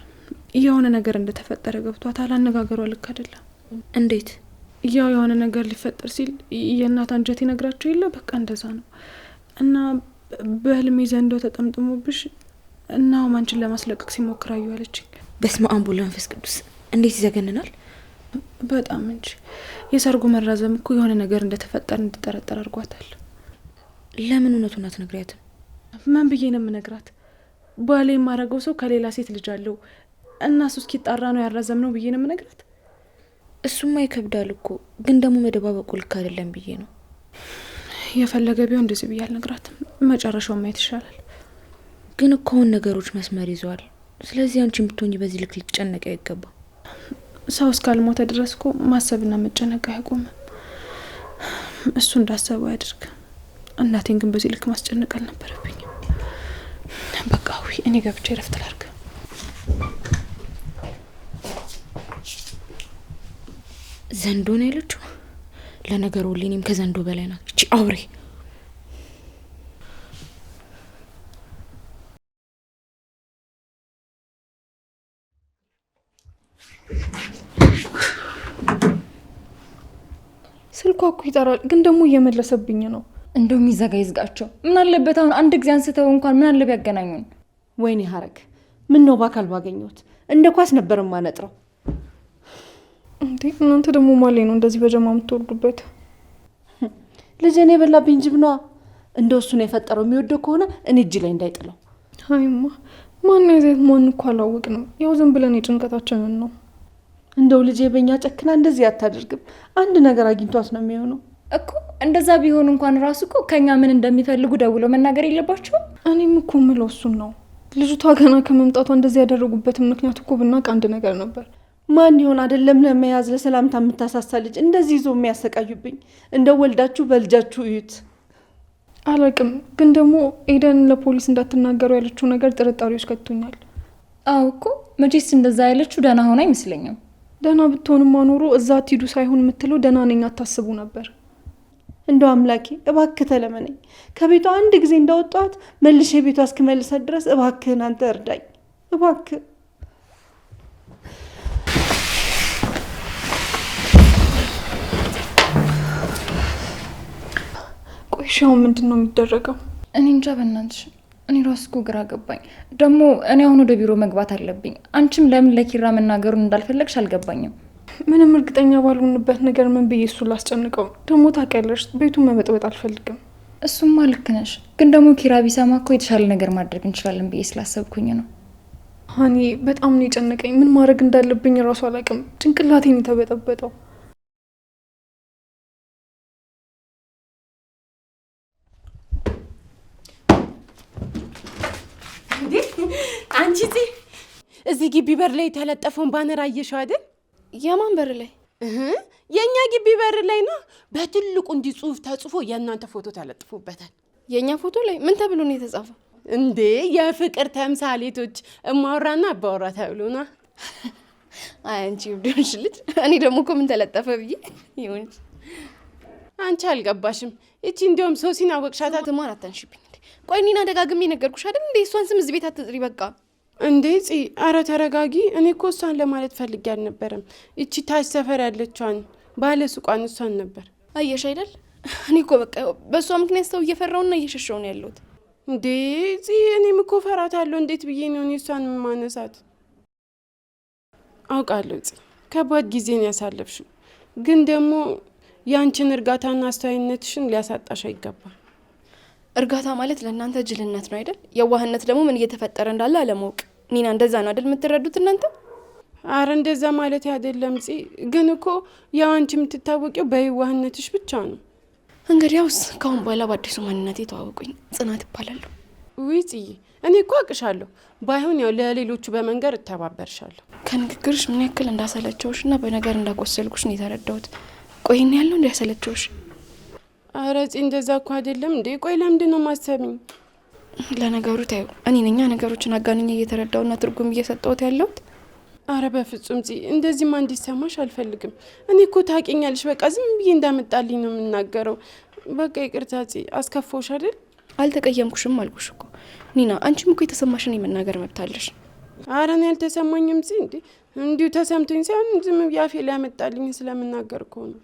Speaker 5: የሆነ ነገር እንደተፈጠረ ገብቷታል። አነጋገሯ ልክ አይደለም።
Speaker 7: እንዴት?
Speaker 5: ያው የሆነ ነገር ሊፈጠር ሲል የእናት አንጀት ይነግራቸው የለ። በቃ እንደዛ ነው። እና በህልሜ ዘንዶ ተጠምጥሞብሽ እና አንቺን ለማስለቀቅ ሲሞክር አዩ አለችኝ።
Speaker 7: በስመ አብ ወወልድ ወመንፈስ ቅዱስ። እንዴት ይዘገንናል።
Speaker 5: በጣም እንጂ። የሰርጉ መራዘም እኮ የሆነ ነገር እንደተፈጠረ እንድጠረጠር አድርጓታል።
Speaker 7: ለምን እውነቱን አትነግሪያትም?
Speaker 5: ምን ብዬ ነው የምነግራት? ባሌ የማረገው ሰው ከሌላ ሴት ልጅ አለው እና እሱ እስኪጣራ ነው ያራዘም ነው ብዬ ነው የምነግራት።
Speaker 7: እሱማ ይከብዳል እኮ ግን ደግሞ መደባበቁ ልክ አይደለም ብዬ ነው።
Speaker 3: የፈለገ ቢሆን እንደዚህ ብዬ አልነግራትም። መጨረሻውን ማየት ይሻላል።
Speaker 7: ግን እኮ አሁን ነገሮች መስመር ይዘዋል። ስለዚህ አንቺ ብትሆኚ በዚህ ልክ ልትጨነቂ አይገባም።
Speaker 3: ሰው እስካልሞተ ድረስ እኮ ማሰብና መጨነቅ አይቆምም። እሱ እንዳሰበው ያድርግ። እናቴን ግን በዚህ ልክ ማስጨነቅ አልነበረብኝም። በቃ እኔ ገብቼ ረፍት ላድርግ።
Speaker 7: ዘንዶ ነው ያለችው። ለነገሩ እኔም ከዘንዶ በላይ ናት እቺ አውሬ።
Speaker 3: ስልኳ እኮ ይጠራል፣ ግን ደግሞ እየመለሰብኝ ነው።
Speaker 7: እንደውም ይዘጋ ይዝጋቸው። ምን አለበት አሁን አንድ ጊዜ አንስተው እንኳን ምን አለበት ያገናኙን።
Speaker 10: ወይኔ ሀረግ፣ ምን ነው በአካል ባገኘሁት እንደ ኳስ ነበር ማነጥረው።
Speaker 3: እንዴ እናንተ ደግሞ ማሌ ነው እንደዚህ በጀማ የምትወርዱበት?
Speaker 10: ልጄን የበላብኝ ጅብ ነዋ። እንደው እሱ ነው የፈጠረው። የሚወደው ከሆነ እኔ እጅ ላይ እንዳይጥለው።
Speaker 3: አይማ ማን ያዘት ማን እኮ አላወቅንም። ያው ዝም ብለን የጭንቀታችንን ነው።
Speaker 10: እንደው ልጄ በእኛ ጨክና እንደዚህ አታደርግም። አንድ ነገር አግኝቷት ነው የሚሆነው
Speaker 7: እኮ። እንደዛ ቢሆን እንኳን ራሱ እኮ ከኛ ምን እንደሚፈልጉ ደውሎ መናገር የለባቸው?
Speaker 3: እኔም እኮ ምለው እሱን ነው። ልጅቷ ገና ከመምጣቷ እንደዚህ ያደረጉበትን ምክንያት እኮ ብናውቅ አንድ ነገር ነበር።
Speaker 10: ማን ይሆን አይደለም ለመያዝ ለሰላምታ የምታሳሳ ልጅ እንደዚህ ይዞ የሚያሰቃዩብኝ። እንደው ወልዳችሁ በልጃችሁ እዩት።
Speaker 3: አላቅም፣ ግን ደግሞ ኤደን ለፖሊስ እንዳትናገሩ ያለችው ነገር ጥርጣሬዎች ከቶኛል።
Speaker 7: አዎ እኮ መቼስ እንደዛ ያለችው ደህና ሆና አይመስለኝም።
Speaker 3: ደህና ብትሆንማ ኖሮ እዛ አትሂዱ ሳይሆን የምትለው ደህና ነኝ አታስቡ ነበር።
Speaker 10: እንደው አምላኬ እባክህ ተለመነኝ። ከቤቷ አንድ ጊዜ እንዳወጣት መልሼ ቤቷ እስክመልሳት ድረስ እባክህን አንተ እርዳኝ እባክህ።
Speaker 3: ቆይሻው ምንድን ነው የሚደረገው?
Speaker 7: እኔ እንጃ በእናትሽ። እኔ ራሱ እኮ ግራ ገባኝ። ደግሞ እኔ አሁን ወደ ቢሮ መግባት አለብኝ። አንቺም ለምን ለኪራ መናገሩን እንዳልፈለግሽ አልገባኝም።
Speaker 3: ምንም እርግጠኛ ባልሆንበት ነገር ምን ብዬ እሱ ላስጨንቀው? ደግሞ ታውቂያለሽ ቤቱን መበጥበጥ አልፈልግም።
Speaker 7: እሱማ ልክ ነሽ፣ ግን ደግሞ ኪራ ቢሰማ እኮ የተሻለ ነገር ማድረግ እንችላለን ብዬ ስላሰብኩኝ ነው።
Speaker 3: ሀኒ በጣም ነው የጨነቀኝ። ምን ማድረግ እንዳለብኝ ራሱ አላውቅም። ጭንቅላቴን የተበጠበጠው።
Speaker 6: አንቺ እዚህ ግቢ በር ላይ የተለጠፈውን ባነር አየሽው አይደል?
Speaker 5: የማን በር ላይ?
Speaker 6: የኛ ግቢ በር ላይ ነው። በትልቁ እንዲህ ጽሁፍ ተጽፎ የእናንተ ፎቶ ተለጥፎበታል።
Speaker 5: የኛ ፎቶ ላይ ምን ተብሎ ነው የተጻፈው?
Speaker 6: እንዴ የፍቅር ተምሳሌቶች እማወራና አባወራ ተብሎ ነው።
Speaker 5: አይ አንቺ ብድንሽ ልጅ። እኔ ደግሞ እኮ ምን ተለጠፈ ብዬ ይሁን።
Speaker 6: አንቺ አልገባሽም። እቺ እንደውም ሶሲን አወቅሻታ?
Speaker 5: ትማር አታንሺብኝ። ቆይ እኔና ደጋግሜ ነገርኩሽ አይደል? እንዴ እሷን ስም እዚህ ቤት አትጥሪ በቃ።
Speaker 6: እንዴ አረ ተረጋጊ። እኔ እኮ እሷን ለማለት ፈልጌ አልነበረም። እቺ ታች ሰፈር ያለችዋን ባለ ሱቋን እሷን ነበር።
Speaker 5: አየሽ አይደል? እኔ እኮ በቃ በእሷ ምክንያት ሰው እየፈራውና እየሸሸው ነው ያለሁት።
Speaker 6: እንዴ እኔም እኮ ፈራታለሁ። እንዴት ብዬ ነው እሷን ማነሳት? አውቃለሁ ከባድ ጊዜ ነው ያሳለፍሽው፣ ግን ደግሞ ያንቺን እርጋታና አስተዋይነትሽን ሊያሳጣሽ አይገባም።
Speaker 5: እርጋታ ማለት ለእናንተ ጅልነት ነው አይደል? የዋህነት ደግሞ ምን እየተፈጠረ እንዳለ አለማወቅ። ኒና እንደዛ ነው አይደል የምትረዱት እናንተ?
Speaker 6: አረ እንደዛ ማለት አይደለም ግን እኮ ያው አንቺ የምትታወቂው በየዋህነትሽ ብቻ ነው።
Speaker 5: እንግዲያውስ ካሁን በኋላ በአዲሱ ማንነቴ ተዋወቁኝ። ጽናት እባላለሁ።
Speaker 6: ውይ እኔ እኮ አቅሻለሁ። ባይሆን ያው ለሌሎቹ በመንገር እተባበርሻለሁ።
Speaker 5: ከንግግርሽ ምን ያክል እንዳሰለቸውሽና በነገር እንዳቆሰልኩሽ ነው የተረዳሁት። ቆይን ያለው እንዳያሰለቸውሽ።
Speaker 6: አረ እንደዛ እኮ አይደለም እንዴ። ቆይ ለምንድን ነው ማሰብኝ?
Speaker 5: ለነገሩ ታዩ እኔ ነኛ ነገሮችን አጋንኛ እየተረዳውና ትርጉም እየሰጠሁት ያለሁት።
Speaker 6: አረ በፍጹም እንደዚህማ እንዲሰማሽ አልፈልግም። እኔ እኮ ታውቂኛለሽ፣ በቃ ዝም ብዬ እንዳመጣልኝ ነው የምናገረው። በቃ ይቅርታ አስከፋውሽ አይደል?
Speaker 5: አልተቀየምኩሽም አልኩሽ እኮ ኒና። አንቺም እኮ የተሰማሽን የመናገር መብት አለሽ።
Speaker 6: አረ እኔ አልተሰማኝም እንዴ። እንዲሁ ተሰምቶኝ ሳይሆን ዝም ብዬ አፌ ላይ ያመጣልኝ ስለምናገር እኮ ነው።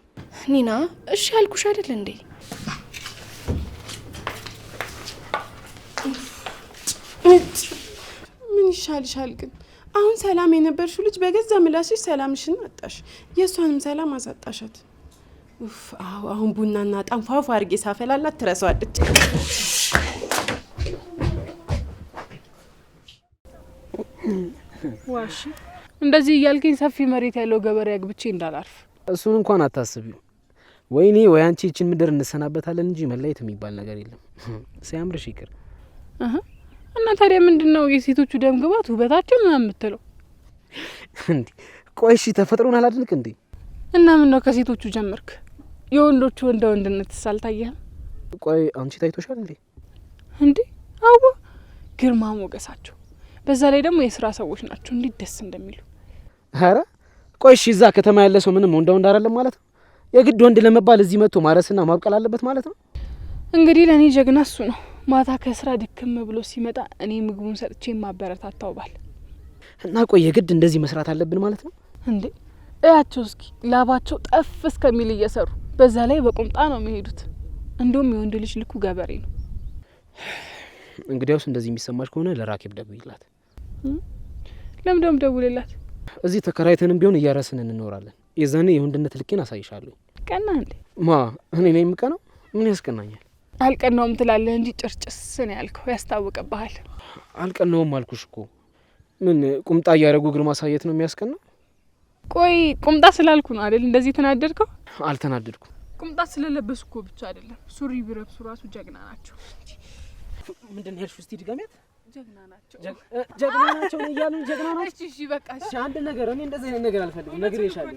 Speaker 5: ኒና እሺ አልኩሽ አይደል እንዴ?
Speaker 6: ምን ይሻልሻል ግን? አሁን ሰላም የነበርሽው ልጅ በገዛ ምላስሽ ሰላምሽን አጣሽ፣ የእሷንም ሰላም አሳጣሻት። አሁን ቡናና ጣንፏፏ አድርጌ ሳፈላላት ትረሳዋለች።
Speaker 14: ዋሽ እንደዚህ እያልከኝ ሰፊ መሬት ያለው ገበሬ አግብቼ እንዳላርፍ እሱን እንኳን አታስቢው። ወይኔ ወይ አንቺ ይችን ምድር እንሰናበታለን እንጂ መለየት የሚባል ነገር የለም። ሲያምርሽ ይቅር።
Speaker 6: እና ታዲያ ምንድን ነው የሴቶቹ ደም ግባት ውበታቸው ምናምን የምትለው?
Speaker 14: እንዴ ቆይ እሺ ተፈጥሮን አላድንቅ እንዴ?
Speaker 6: እና ምን ነው ከሴቶቹ ጀመርክ? የወንዶቹ እንደ ወንድነት ሳልታየህም?
Speaker 14: ቆይ አንቺ ታይቶሻል እንዴ?
Speaker 6: እንዴ አዎ፣ ግርማ ሞገሳቸው፣ በዛ ላይ ደግሞ የስራ ሰዎች ናቸው። እንዴት ደስ እንደሚሉ።
Speaker 14: ኧረ ቆይ እሺ እዛ ከተማ ያለ ሰው ምንም ወንድ አይደለም ማለት ነው? የግድ ወንድ ለመባል እዚህ መጥቶ ማረስና ማብቀል አለበት ማለት ነው?
Speaker 6: እንግዲህ ለእኔ ጀግና እሱ ነው። ማታ ከስራ ድክም ብሎ ሲመጣ እኔ ምግቡን ሰጥቼ ማበረታታው ባል።
Speaker 14: እና ቆይ የግድ እንደዚህ መስራት አለብን ማለት ነው
Speaker 6: እንዴ? እያቸው እስኪ ላባቸው ጠፍ እስከሚል እየሰሩ በዛ ላይ በቁምጣ ነው የሚሄዱት። እንዲሁም የወንድ ልጅ ልኩ ገበሬ ነው።
Speaker 14: እንግዲያውስ እንደዚህ የሚሰማሽ ከሆነ ለራኬብ ደውይላት።
Speaker 6: ለምንድነው ደውልላት?
Speaker 14: እዚህ ተከራይተንም ቢሆን እያረስን እንኖራለን። የዛኔ የወንድነት ልኬን አሳይሻለሁ።
Speaker 6: ቀና እንዴ?
Speaker 14: ማ እኔ ነኝ የምቀናው? ምን ያስቀናኛል?
Speaker 6: አልቀናውም ትላለህ እንጂ ጭርጭስ ነው ያልከው፣ ያስታውቅብሃል።
Speaker 14: አልቀናውም አልኩሽ እኮ። ምን ቁምጣ እያደረጉ እግር ማሳየት ነው የሚያስቀናው?
Speaker 6: ቆይ ቁምጣ ስላልኩ ነው አይደል እንደዚህ ተናደድከው?
Speaker 14: አልተናደድኩም።
Speaker 6: ቁምጣ ስለለበሱ እኮ ብቻ አይደለም፣ ሱሪ ቢረብሱ ራሱ ጀግና ናቸው።
Speaker 14: ምንድን ያልሽው? እስቲ ድጋሜት።
Speaker 6: ጀግና ናቸው
Speaker 14: ጀግና ናቸው ነው እያሉ ጀግና ናቸው።
Speaker 6: እሺ በቃ እሺ።
Speaker 14: አንድ ነገር እኔ እንደዚህ አይነት ነገር አልፈልግም። ነግሬሻለሁ።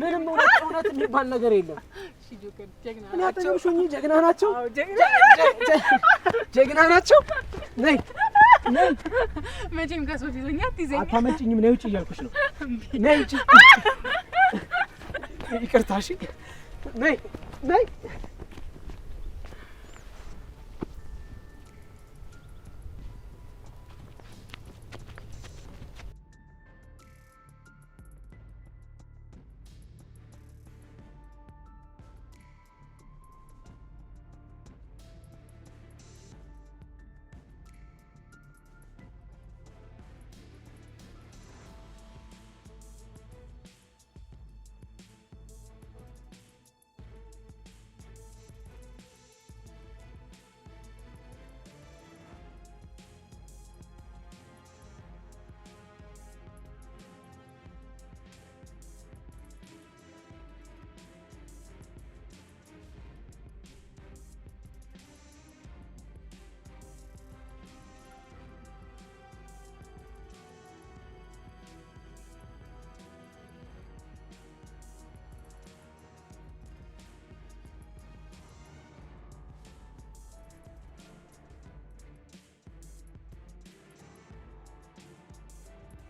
Speaker 14: ምንም እውነት የሚባል ነገር የለም።
Speaker 6: እሺ ጆከር ጀግና
Speaker 14: ናቸው። እኔ አጠገብሽኝ ጀግና ናቸው። ጀግና ናቸው። ነይ ነይ።
Speaker 6: መቼም ከሶፊ ዘኛ አትይዘኝ።
Speaker 14: አታመጪኝም። ነይ ውጭ እያልኩሽ ነው። ነይ ውጭ። ይቅርታ። እሺ ነይ ነይ።